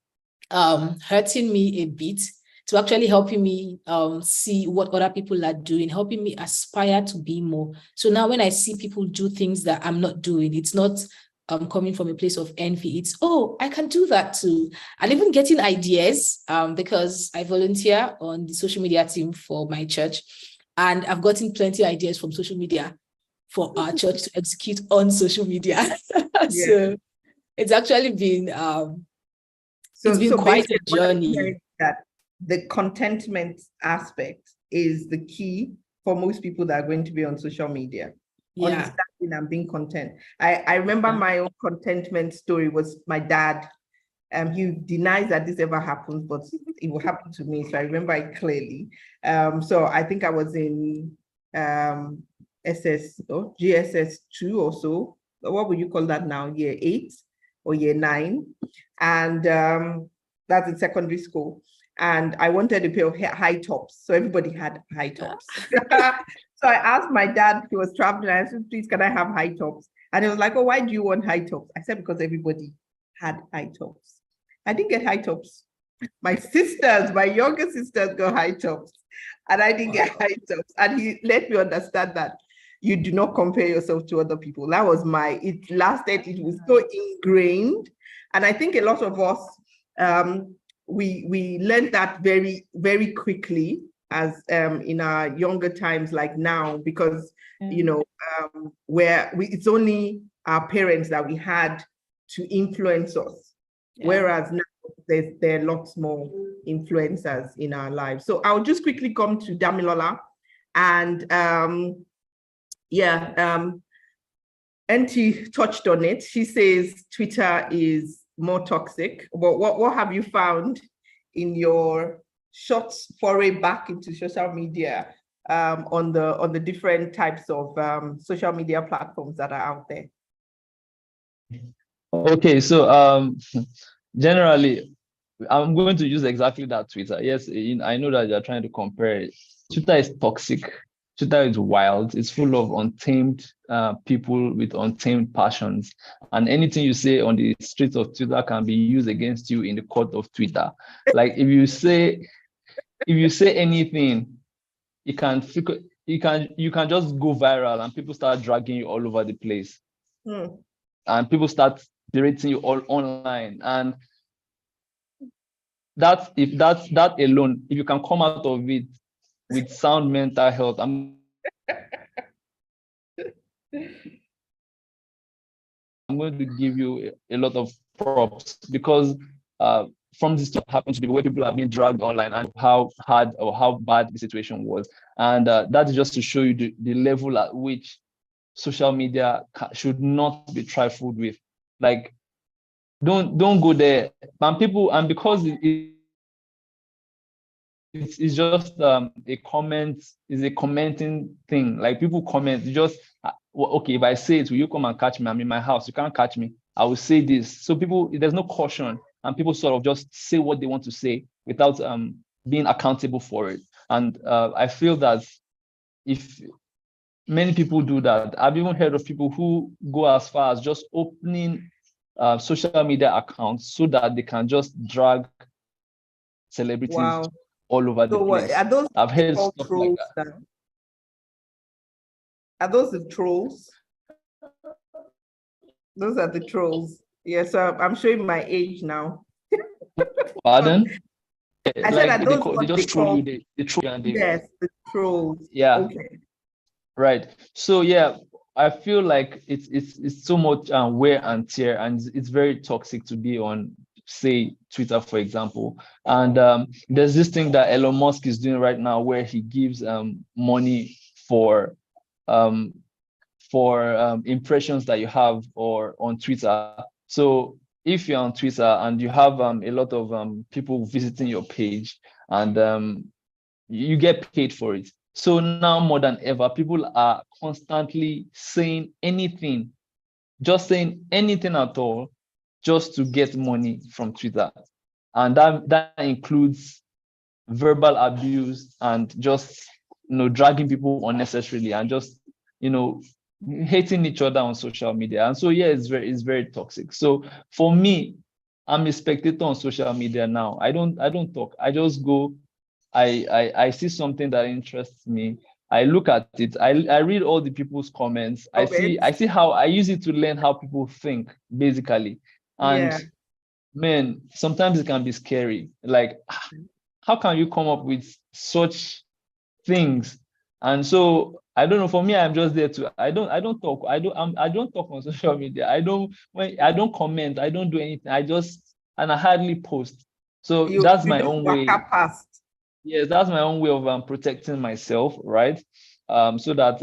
hurting me a bit to actually helping me see what other people are doing, helping me aspire to be more. So now when I see people do things that I'm not doing, it's not coming from a place of envy. It's, oh, I can do that too. And even getting ideas, because I volunteer on the social media team for my church, and I've gotten plenty of ideas from social media for our church to execute on social media. So it's actually been it's been quite a basically what I'm journey. hearing is that the contentment aspect is the key for most people that are going to be on social media. Yeah. Understanding and being content. I remember my own contentment story was my dad. He denies that this ever happens, but it will happen to me. So I remember it clearly. So I think I was in GSS 2 or so. What would you call that now? Year 8 or year 9. And that's in secondary school. And I wanted a pair of high tops. So everybody had high tops. So I asked my dad, he was traveling, I said, please, can I have high tops? And he was like, oh, why do you want high tops? I said, because everybody had high tops. I didn't get high tops. My sisters, my younger sisters got high tops, and I didn't get high tops. And he let me understand that you do not compare yourself to other people. That was it lasted, it was so ingrained. And I think a lot of us, we learned that very, very quickly as in our younger times, like now, because you know, it's only our parents that we had to influence us, whereas now there are lots more influencers in our lives. So I'll just quickly come to Damilola, and NT touched on it. She says Twitter is more toxic. But what have you found in your short foray back into social media on the different types of social media platforms that are out there? Okay, so generally, I'm going to use exactly that Twitter. Yes, I know that you're trying to compare it. Twitter is toxic. Twitter is wild. It's full of untamed people with untamed passions. And anything you say on the streets of Twitter can be used against you in the court of Twitter. Like if you say anything, you can just go viral and people start dragging you all over the place. And people start berating you all online. And that alone, if you can come out of it with sound mental health, I'm going to give you a lot of props, because from this stuff happens to be where people are being dragged online and how hard or how bad the situation was. And that is just to show you the level at which social media should not be trifled with. Like, don't go there. And because it's just a comment, is a commenting thing. Like people comment, just okay, if I say it, will you come and catch me? I'm in my house, you can't catch me. I will say this. So there's no caution, and people sort of just say what they want to say without being accountable for it. And I feel that if many people do that, I've even heard of people who go as far as just opening social media accounts so that they can just drag celebrities all over the place. Are those I've heard stuff trolls like that. Are those the trolls? Those are the trolls. Yeah, so I'm showing my age now. Pardon? I said that they just troll you. They troll you and they, yes, the trolls. Yeah. Okay. Right. So yeah, I feel like it's so much wear and tear, and it's very toxic to be on say Twitter, for example. And there's this thing that Elon Musk is doing right now where he gives money for impressions that you have or on Twitter. So if you're on Twitter and you have a lot of people visiting your page, and you get paid for it. So now more than ever, people are constantly saying anything, just saying anything at all, just to get money from Twitter. And that includes verbal abuse and just, dragging people unnecessarily and just, hating each other on social media. And so, yeah, it's very toxic. So for me, I'm a spectator on social media now. I don't talk. I just go, I see something that interests me. I look at it. I read all the people's comments. I see how I use it to learn how people think, basically. And man, sometimes it can be scary. Like, how can you come up with such things? And so I don't know. For me, I'm just there to. I don't talk. I don't talk on social media. I don't comment. I don't do anything. I hardly post. So that's my own way. Yes, that's my own way of protecting myself, right? So that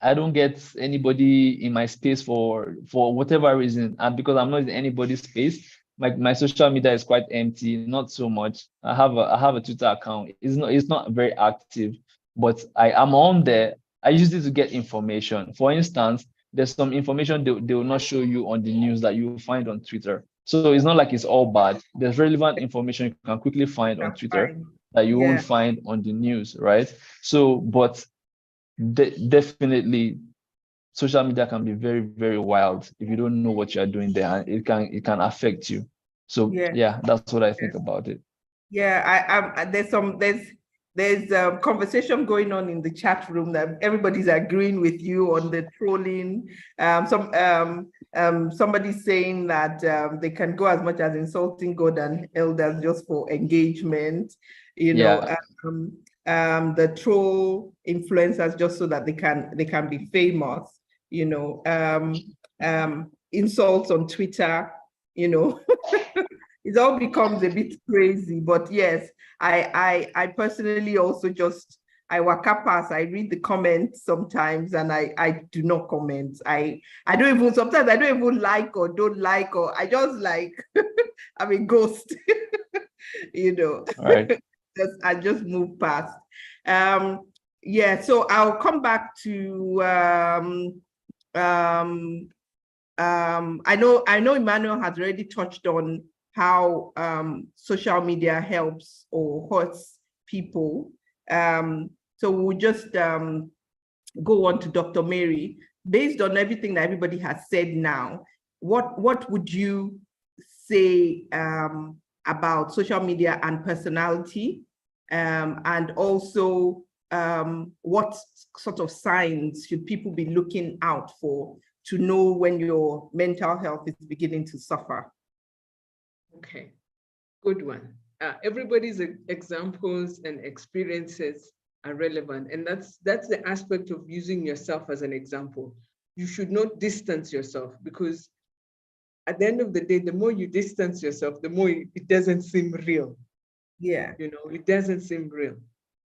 I don't get anybody in my space for whatever reason, and because I'm not in anybody's space, my social media is quite empty, not so much. I have a Twitter account. It's not very active, but I am on there. I use it to get information. For instance, there's some information they will not show you on the news that you will find on Twitter. So it's not like it's all bad. There's relevant information you can quickly find on Twitter that you won't find on the news, right? So, but definitely, social media can be very, very wild if you don't know what you're doing there, and it can affect you. So yeah, that's what I think about it. Yeah, there's a conversation going on in the chat room that everybody's agreeing with you on the trolling. Somebody's saying that they can go as much as insulting God and elders just for engagement. The troll influencers just so that they can be famous. Insults on Twitter. It all becomes a bit crazy, but yes, I personally also I waka pass, I read the comments sometimes, and I do not comment. Sometimes I don't even like or don't like, or I just like, I'm a ghost, Right. I just move past. So I'll come back to, I know Emmanuel has already touched on how social media helps or hurts people. So we'll just go on to Dr. Mary. Based on everything that everybody has said now, what would you say about social media and personality? And also, what sort of signs should people be looking out for to know when your mental health is beginning to suffer? Okay, good one. Everybody's examples and experiences are relevant, and that's the aspect of using yourself as an example. You should not distance yourself, because at the end of the day, the more you distance yourself, the more it doesn't seem real. It doesn't seem real.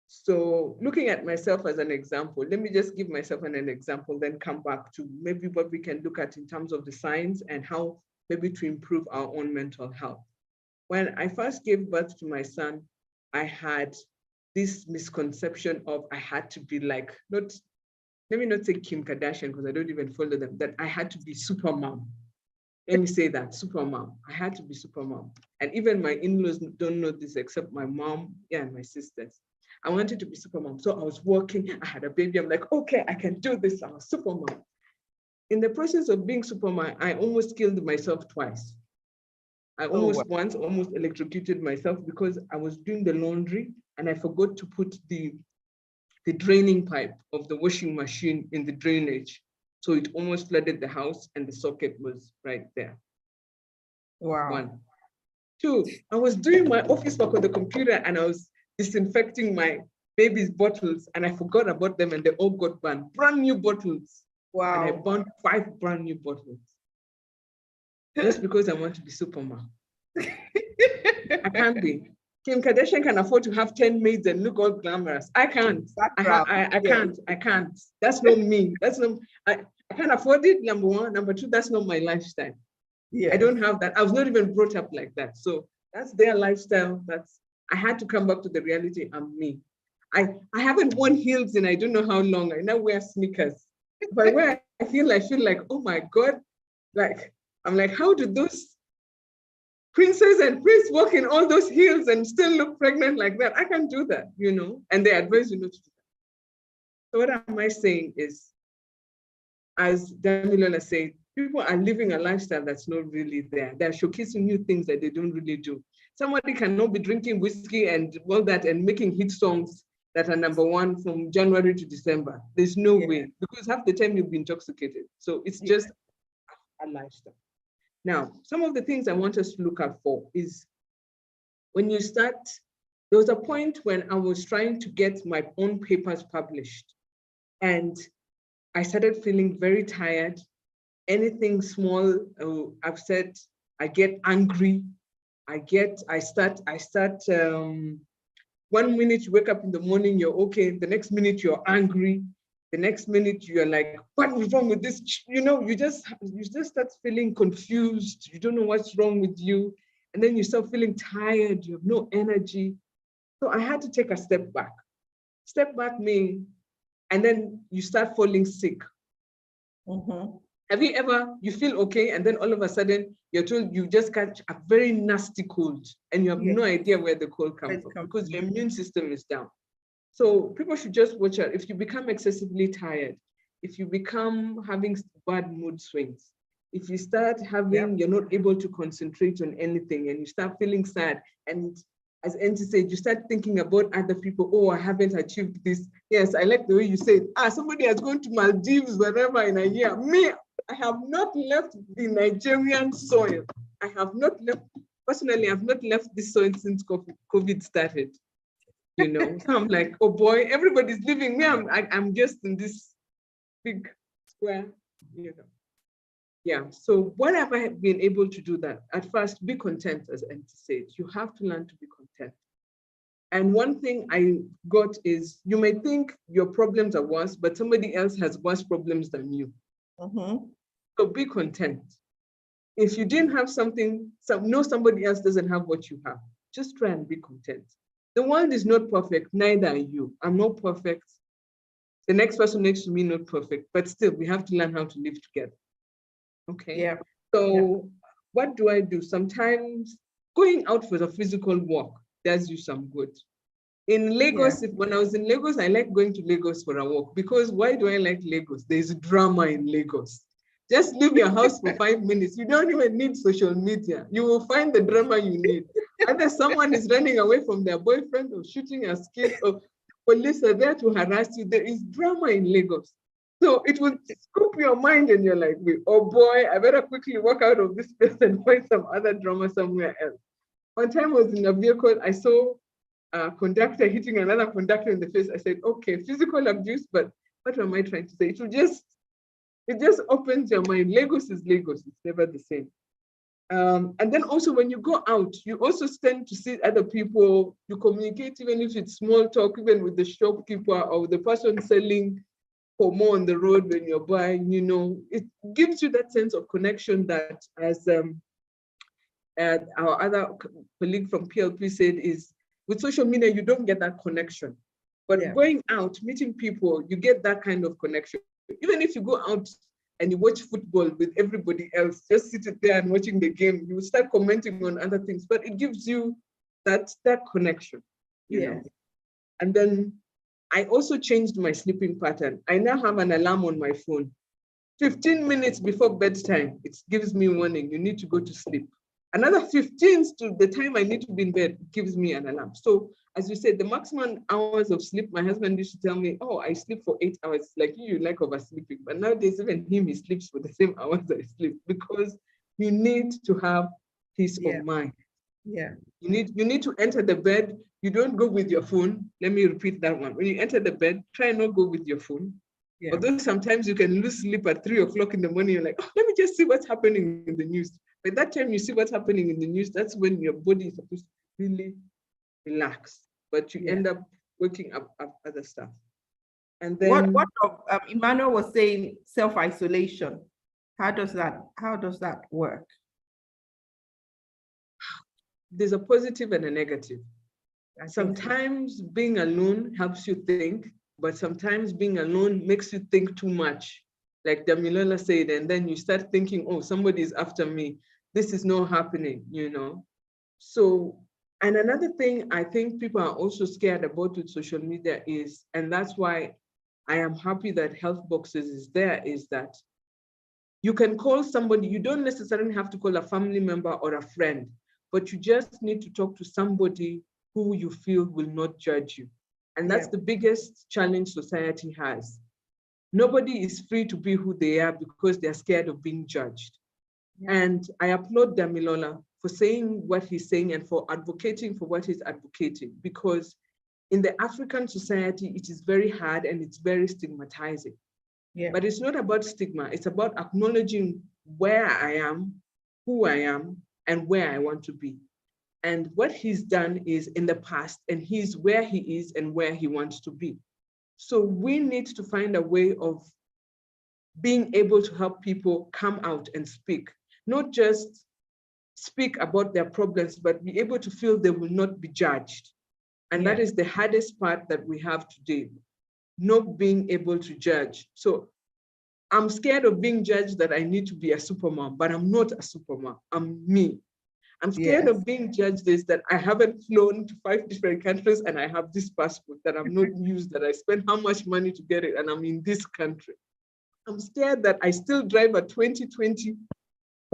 So looking at myself as an example, let me just give myself an example, then come back to maybe what we can look at in terms of the signs and how maybe to improve our own mental health. When I first gave birth to my son, I had this misconception of I had to be like, let me not say Kim Kardashian, because I don't even follow them, that I had to be super mom. Let me say that, super mom. I had to be super mom. And even my in-laws don't know this except my mom, and my sisters. I wanted to be super mom. So I was working, I had a baby. I'm like, okay, I can do this. I was super mom. In the process of being super mom, I almost killed myself twice. I once electrocuted myself because I was doing the laundry and I forgot to put the draining pipe of the washing machine in the drainage. So it almost flooded the house and the socket was right there. Wow. 1. 2, I was doing my office work on the computer and I was disinfecting my baby's bottles and I forgot about them and they all got burned. Brand new bottles. Wow. And I burned 5 brand new bottles. just because I want to be Superman. I can't be. Kim Kardashian can afford to have 10 maids and look all glamorous. I can't. I can't. That's not me. That's not. I can't afford it. Number one. Number two, that's not my lifestyle. Yeah. I don't have that. I was not even brought up like that. So that's their lifestyle. I had to come back to the reality. I'm me. I haven't worn heels in I don't know how long. I now wear sneakers. If I wear a heel, I feel like, oh my God. Like, I'm like, how do those princess and prince walk in all those heels and still look pregnant like that? I can't do that, you know, and they advise you not to do that. So what am I saying is, as Damilola said, people are living a lifestyle that's not really there. They're showcasing new things that they don't really do. Somebody cannot be drinking whiskey and all that and making hit songs that are number one from January to December. There's no way, because half the time you'll be intoxicated. So it's just a lifestyle. Now, some of the things I want us to look out for is when you start, there was a point when I was trying to get my own papers published, and I started feeling very tired. Anything small, upset, I get angry. I start, 1 minute you wake up in the morning, you're okay. The next minute you're angry. The next minute you're like, what is wrong with this? You know, you just start feeling confused. You don't know what's wrong with you. And then you start feeling tired. You have no energy. So I had to take a step back. Step back means, and then you start falling sick. Mm-hmm. Have you ever, you feel okay, and then all of a sudden you're told you just catch a very nasty cold and you have no idea where the cold comes from because your immune system is down. So people should just watch out. If you become excessively tired, if you become having bad mood swings, if you start having, you're not able to concentrate on anything and you start feeling sad, and as Auntie said, you start thinking about other people. Oh, I haven't achieved this. Yes, I like the way you said, somebody has gone to Maldives, wherever in a year. Me, I have not left the Nigerian soil. I have not left, personally, I've not left this soil since COVID started. You know, so I'm like, oh boy, everybody's leaving me. I'm just in this big square, you know. Yeah, so what have I been able to do that? At first, be content, as Auntie said. You have to learn to be content. And one thing I got is, you may think your problems are worse, but somebody else has worse problems than you. Mm-hmm. So be content. If you didn't have something, somebody else doesn't have what you have, just try and be content. The world is not perfect, neither are you. I'm not perfect. The next person next to me not perfect, but still we have to learn how to live together. Okay. Yeah. So what do I do? Sometimes going out for a physical walk does you some good. In Lagos, when I was in Lagos, I like going to Lagos for a walk, because why do I like Lagos? There's drama in Lagos. Just leave your house for 5 minutes. You don't even need social media. You will find the drama you need. Either someone is running away from their boyfriend or shooting a kid, or police are there to harass you. There is drama in Lagos. So it will scoop your mind and you're like, oh boy, I better quickly walk out of this place and find some other drama somewhere else. One time I was in a vehicle, I saw a conductor hitting another conductor in the face. I said, okay, physical abuse, but what am I trying to say? It just opens your mind. Lagos is Lagos, it's never the same. And then also when you go out, you also tend to see other people, you communicate, even if it's small talk, even with the shopkeeper or the person selling for more on the road when you're buying, you know, it gives you that sense of connection that, as our other colleague from PLP said, is with social media, you don't get that connection. But going out, meeting people, you get that kind of connection. Even if you go out and you watch football with everybody else, just sitting there and watching the game, you start commenting on other things, but it gives you that connection, you know. And then I also changed my sleeping pattern. I now have an alarm on my phone. 15 minutes before bedtime, it gives me warning, you need to go to sleep. Another 15 to the time I need to be in bed gives me an alarm. So as you said, the maximum hours of sleep, my husband used to tell me, oh, I sleep for 8 hours, like you like oversleeping. But nowadays, even him, he sleeps for the same hours I sleep, because you need to have peace of mind. Yeah. You need to enter the bed. You don't go with your phone. Let me repeat that one. When you enter the bed, try not go with your phone. Although sometimes you can lose sleep at 3 o'clock in the morning, you're like, oh, let me just see what's happening in the news. By that time you see what's happening in the news, that's when your body is supposed to really relax, but you end up waking up other stuff. And then What Emmanuel was saying, self-isolation. How does that work? there's a positive and a negative. I think so. Sometimes being alone helps you think, but sometimes being alone makes you think too much. Like Damilola said, and then you start thinking, oh, somebody's after me. This is not happening, you know? So, and another thing I think people are also scared about with social media is, and that's why I am happy that Health Boxes is there, is that you can call somebody, you don't necessarily have to call a family member or a friend, but you just need to talk to somebody who you feel will not judge you. And that's the biggest challenge society has. Nobody is free to be who they are because they're scared of being judged. And I applaud Damilola for saying what he's saying and for advocating for what he's advocating, because in the African society, it is very hard and it's very stigmatizing. But it's not about stigma, it's about acknowledging where I am, who I am, and where I want to be. And what he's done is in the past, and he's where he is and where he wants to be. So we need to find a way of being able to help people come out and speak, not just speak about their problems, but be able to feel they will not be judged. And that is the hardest part that we have today, not being able to judge. So I'm scared of being judged that I need to be a supermom, but I'm not a supermom, I'm me. I'm scared of being judged is that I haven't flown to 5 different countries and I have this passport that I'm not used, that I spent how much money to get it and I'm in this country. I'm scared that I still drive a 2020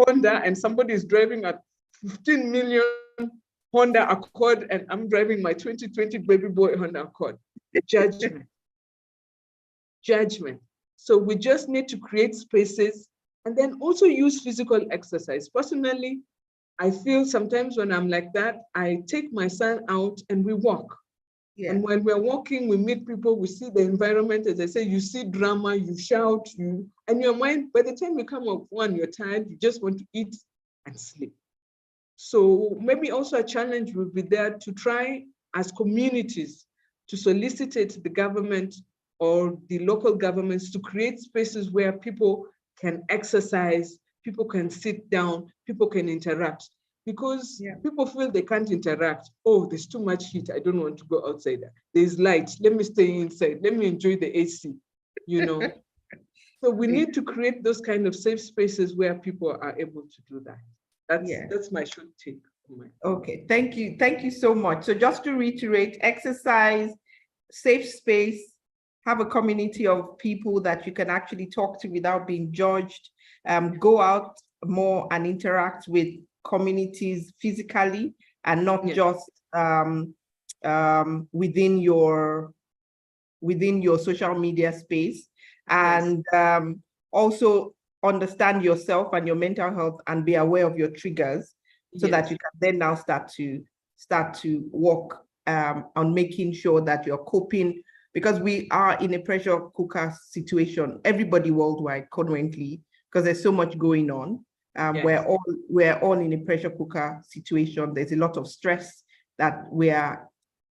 Honda and somebody is driving a 15 million Honda Accord and I'm driving my 2020 baby boy Honda Accord. Judgment. Judgment. So we just need to create spaces and then also use physical exercise. Personally, I feel sometimes when I'm like that, I take my son out and we walk. And when we're walking, we meet people, we see the environment. As I say, you see drama, you shout, and your mind, by the time you come up, one, you're tired, you just want to eat and sleep. So maybe also a challenge would be there to try as communities to solicit the government or the local governments to create spaces where people can exercise, people can sit down, people can interact. Because people feel they can't interact. Oh, there's too much heat. I don't want to go outside. There's light. Let me stay inside. Let me enjoy the AC, you know. So we need to create those kind of safe spaces where people are able to do that. That's my short take. Okay, thank you. Thank you so much. So just to reiterate, exercise, safe space, have a community of people that you can actually talk to without being judged, go out more and interact with communities physically and not just within your social media space, and also understand yourself and your mental health and be aware of your triggers so that you can then now start to work on making sure that you're coping, because we are in a pressure cooker situation, everybody worldwide currently, because there's so much going on. We're all in a pressure cooker situation. There's a lot of stress that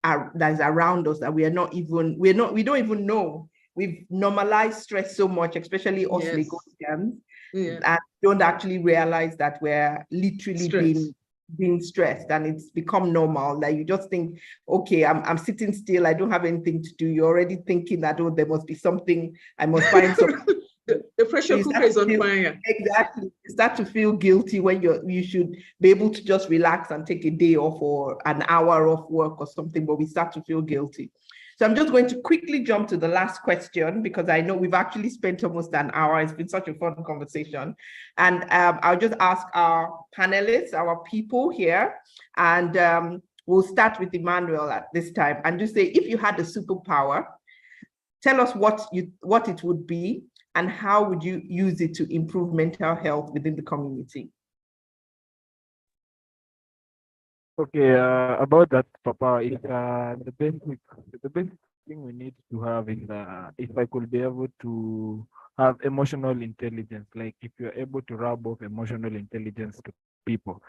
that is around us that we don't even know. We've normalized stress so much, especially us Lagosians, and don't actually realize that we're literally being stressed, and it's become normal. Like you just think, okay, I'm sitting still, I don't have anything to do. You're already thinking that, oh, there must be something, I must find something. The pressure cooker is on fire. Exactly. You start to feel guilty when you should be able to just relax and take a day off or an hour off work or something, but we start to feel guilty. So I'm just going to quickly jump to the last question, because I know we've actually spent almost an hour. It's been such a fun conversation. And I'll just ask our panelists, our people here, and we'll start with Emmanuel at this time, and just say, if you had a superpower, tell us what it would be, and how would you use it to improve mental health within the community? Okay, about that, Papa, is the basic thing we need to have is if I could be able to have emotional intelligence. Like if you're able to rub off emotional intelligence to people,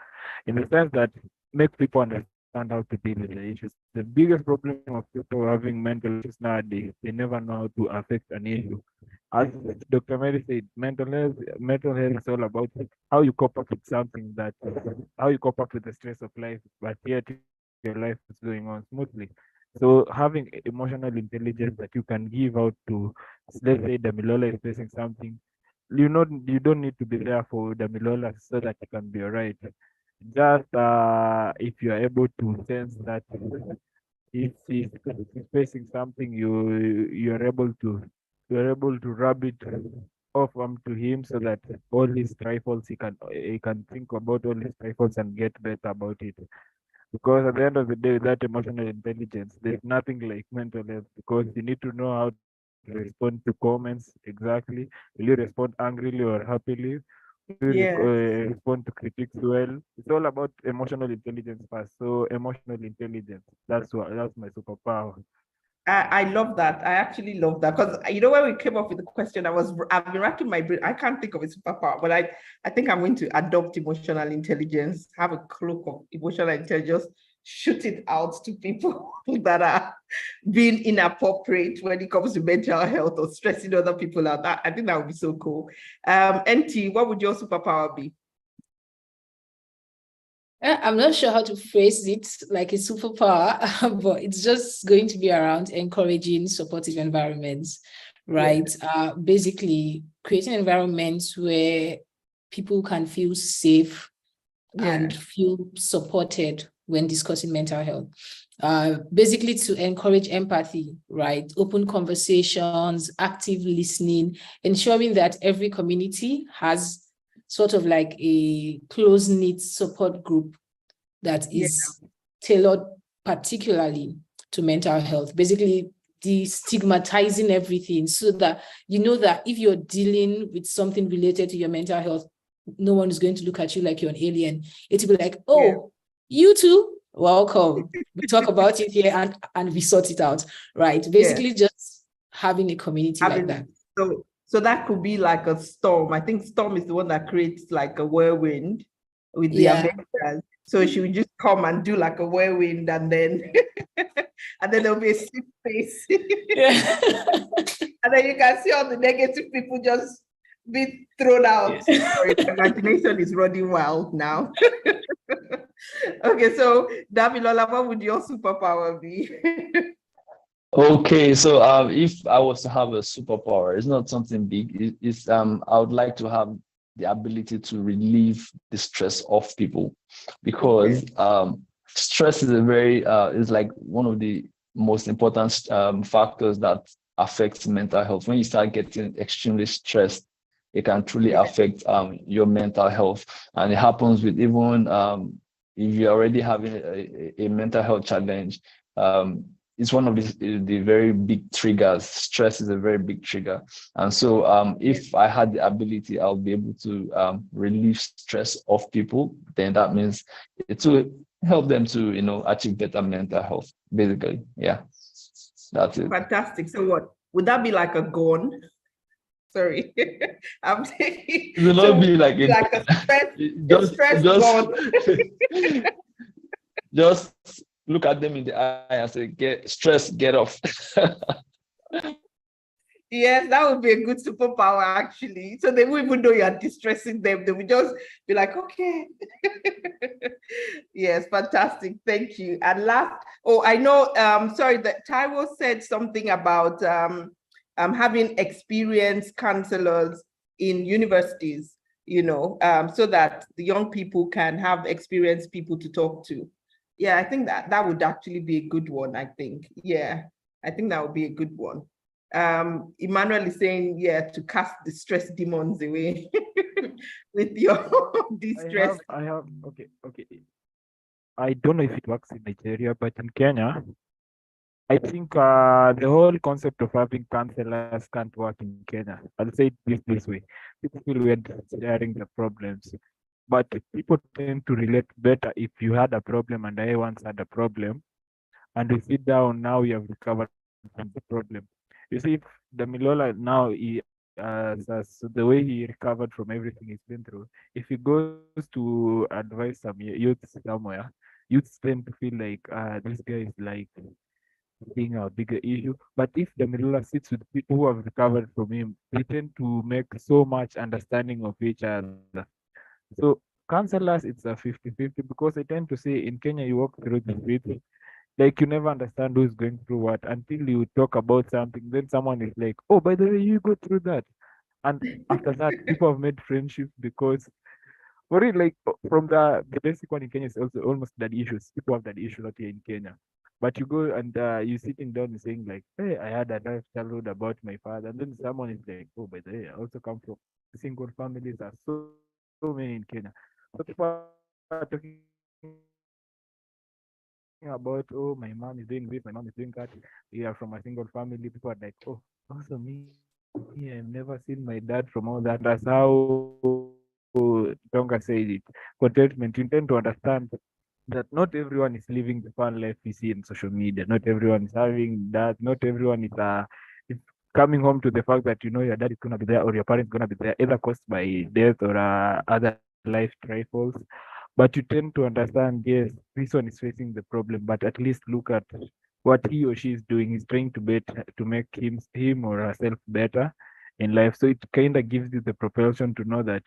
in the sense that make people understand how to deal with the issues. The biggest problem of people having mental issues nowadays, they never know how to affect an issue. As Dr. Mary said, mental health is all about how you cope up with something that, how you cope up with the stress of life, but yet your life is going on smoothly. So having emotional intelligence that you can give out to, let's say Damilola is facing something, you don't need to be there for Damilola so that you can be alright. Just if you are able to sense that if he's facing something, you're able to rub it off to him so that all his trifles he can think about all his trifles and get better about it. Because at the end of the day, that emotional intelligence, there's nothing like mental health because you need to know how to respond to comments exactly. Will you respond angrily or happily? Will you Yes. respond to critiques well? It's all about emotional intelligence first. So emotional intelligence, that's my superpower. I love that. I actually love that because you know when we came up with the question, I've been racking my brain. I can't think of a superpower, but I think I'm going to adopt emotional intelligence, have a cloak of emotional intelligence, shoot it out to people that are being inappropriate when it comes to mental health or stressing other people out. I think that would be so cool. NT, what would your superpower be? I'm not sure how to phrase it like a superpower, but it's just going to be around encouraging supportive environments, right? Basically, creating environments where people can feel safe and feel supported when discussing mental health. Basically, to encourage empathy, right? Open conversations, active listening, ensuring that every community has sort of like a close-knit support group that is tailored particularly to mental health. Basically, destigmatizing everything so that you know that if you're dealing with something related to your mental health, no one is going to look at you like you're an alien. It will be like, oh, you too, welcome. We talk about it here and we sort it out, right? Basically, just having a community like that. So that could be like a storm. I think storm is the one that creates like a whirlwind with the Americans. So she would just come and do like a whirlwind and then and then there'll be a safe space. And then you can see all the negative people just be thrown out. Sorry, imagination is running wild now. Okay, so Damilola, what would your superpower be? Okay, so if I was to have a superpower, it's not something big. It's I would like to have the ability to relieve the stress of people, because stress is is like one of the most important factors that affects mental health. When you start getting extremely stressed, it can truly affect your mental health, and it happens with even if you're already having a mental health challenge. It's one of the very big triggers. Stress is a very big trigger. And so if I had the ability, I'll be able to relieve stress of people, then that means it will help them to, achieve better mental health, basically. Yeah, that's it. Fantastic. So what, would that be like a gun? Sorry, I'm taking. It will not be like a stress gun. Just look at them in the eye and say, get off. Yes, that would be a good superpower, actually. So they won't even know you're distressing them. They will just be like, okay. Yes, fantastic. Thank you. And last, I know, sorry, that Taiwo said something about having experienced counselors in universities, so that the young people can have experienced people to talk to. Yeah, I think that would actually be a good one, I think. Yeah, I think that would be a good one. Emmanuel is saying, to cast the stress demons away with your distress. Okay. I don't know if it works in Nigeria, but in Kenya, I think the whole concept of having counselors can't work in Kenya. I'll say it this way. People feel we're sharing the problems, but people tend to relate better if you had a problem and I once had a problem, and we sit down, now we have recovered from the problem. You see, if Damilola now as the way he recovered from everything he's been through. If he goes to advise some youth somewhere, youths tend to feel like this guy is like being a bigger issue. But if Damilola sits with people who have recovered from him, they tend to make so much understanding of each other. So counselors, it's a 50-50 because I tend to say in Kenya, you walk through the streets, like you never understand who's going through what until you talk about something. Then someone is like, oh, by the way, you go through that. And after that, people have made friendships because for it, like from the basic one in Kenya is also almost daddy issues. People have daddy issues out here in Kenya. But you go and you sitting down and saying like, hey, I had a nice childhood about my father. And then someone is like, oh, by the way, I also come from single families. Are so many in Kenya. So people are talking about, oh, my mom is doing this, my mom is doing that. We are from a single family. People are like, oh, also me, I've never seen my dad from all that. That's how Tonga said it. Contentment, you tend to understand that not everyone is living the fun life we see in social media. Not everyone is having that. Not everyone is coming home to the fact that you know your dad is gonna be there or your parents gonna be there, either caused by death or other life trifles. But you tend to understand, yes, this one is facing the problem, but at least look at what he or she is doing. He's trying to make him or herself better in life. So it kind of gives you the propulsion to know that,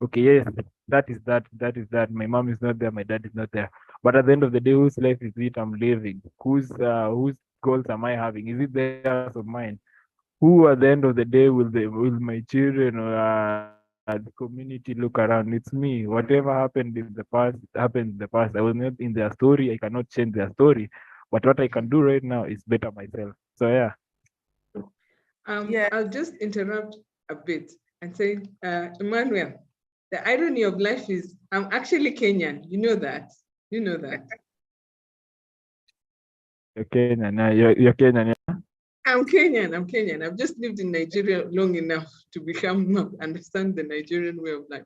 okay, yes, that is that. My mom is not there, my dad is not there. But at the end of the day, whose life is it I'm living? Whose goals am I having? Is it theirs or mine? Who at the end of the day will my children or the community look around? It's me. Whatever happened in the past happened in the past. I was not in their story. I cannot change their story. But what I can do right now is better myself. So yeah. Yeah. I'll just interrupt a bit and say, Emmanuel, the irony of life is I'm actually Kenyan. You know that. You know that. You're Kenyan. You're Kenyan. Yeah? I'm Kenyan. I'm Kenyan. I've just lived in Nigeria long enough to understand the Nigerian way of life.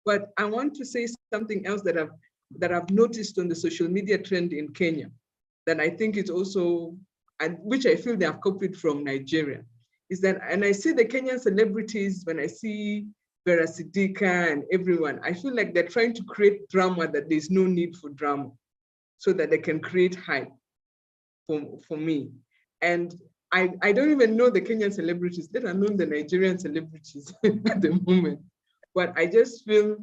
But I want to say something else that I've noticed on the social media trend in Kenya that I think is also, and which I feel they have copied from Nigeria, is that, and I see the Kenyan celebrities, when I see Vera Sidika and everyone, I feel like they're trying to create drama that there's no need for drama so that they can create hype for me. And I don't even know the Kenyan celebrities, let alone the Nigerian celebrities at the moment. But I just feel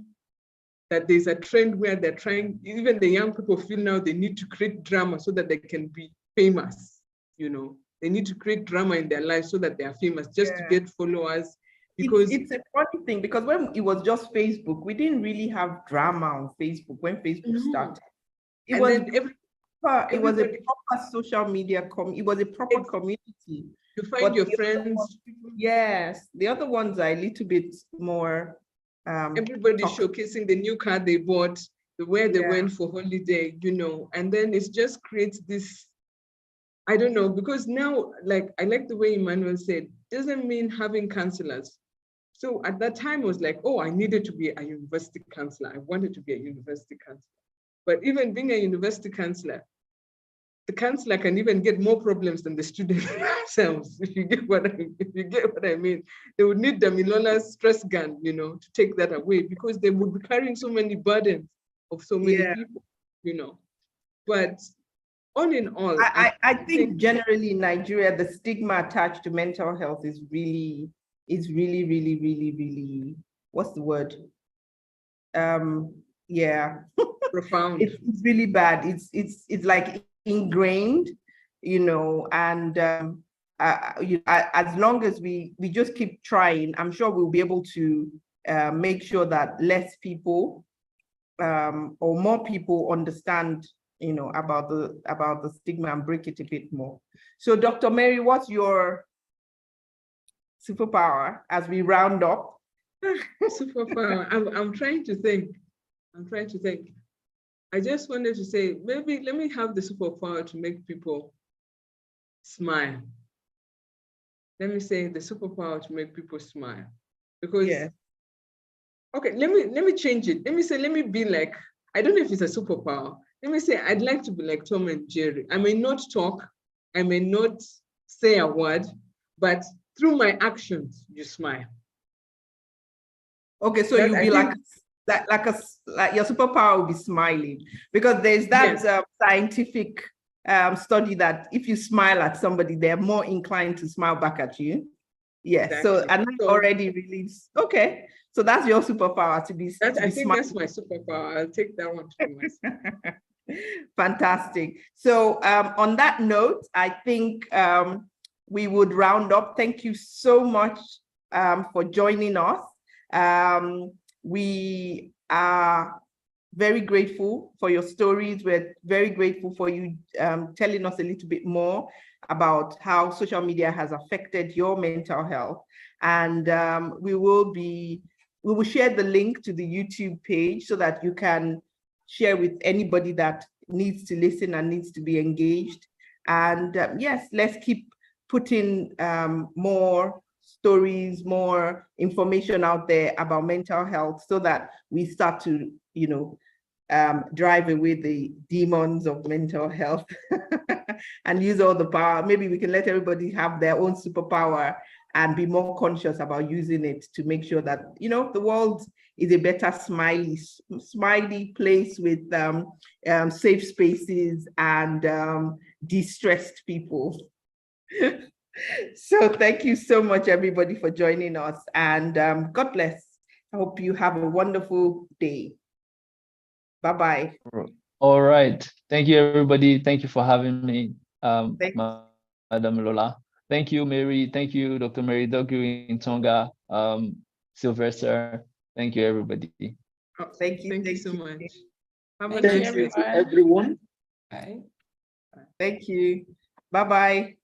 that there's a trend where they're trying, even the young people feel now they need to create drama so that they can be famous, you know. They need to create drama in their lives so that they are famous, just to get followers. Because it's a funny thing, because when it was just Facebook, we didn't really have drama on Facebook when Facebook started. It was a proper social media, it was a proper community. You find your friends. Yes, the other ones are a little bit more. Everybody showcasing the new car they bought, where they went for holiday, you know, and then it just creates this, I don't know, because now, like, I like the way Emmanuel said, doesn't mean having counselors. So at that time, it was like, oh, I needed to be a university counselor. I wanted to be a university counselor. But even being a university counselor, the counselor can even get more problems than the students themselves, if you get what I mean. They would need Damilola's stress gun, you know, to take that away, because they would be carrying so many burdens of so many people, you know. But all in all, I think generally in Nigeria, the stigma attached to mental health is really, what's the word? Yeah. Profound. It's really bad. It's like ingrained, you know, and as long as we just keep trying, I'm sure we'll be able to make sure that less people or more people understand, you know, about the stigma and break it a bit more. So Dr. Mary, what's your superpower as we round up? Superpower. I'm trying to think. I just wanted to say, maybe let me have the superpower to make people smile. Let me say the superpower to make people smile. Because, okay, let me change it. Let me say, let me be like, I don't know if it's a superpower. Let me say, I'd like to be like Tom and Jerry. I may not talk, I may not say a word, but through my actions, you smile. Okay, so That you'll I be think- like your superpower will be smiling, because there's that Yes. scientific study that if you smile at somebody, they're more inclined to smile back at you. Yes. So Exactly. and that So- already relieves. Okay, so that's your superpower to be. That, to I be think smiling. that's my superpower. I'll take that one to myself. Fantastic. So on that note, I think we would round up. Thank you so much for joining us. We are very grateful for your stories. We're very grateful for you telling us a little bit more about how social media has affected your mental health. And we will share the link to the YouTube page so that you can share with anybody that needs to listen and needs to be engaged. And yes, let's keep putting more stories, more information out there about mental health so that we start to, drive away the demons of mental health and use all the power. Maybe we can let everybody have their own superpower and be more conscious about using it to make sure that, the world is a better smiley place with safe spaces and distressed people. So thank you so much, everybody, for joining us, and God bless. I hope you have a wonderful day. Bye-bye. All right. Thank you, everybody. Thank you for having me, Thank- Madam Lola. Thank you, Mary. Thank you, Dr. Mary Dogu in Tonga, Sylvester. Thank you, everybody. Oh, Thank you. Thank you Thank so you. much. Have a Thank you, nice day. everyone. Everyone. Bye. Thank you. Bye-bye.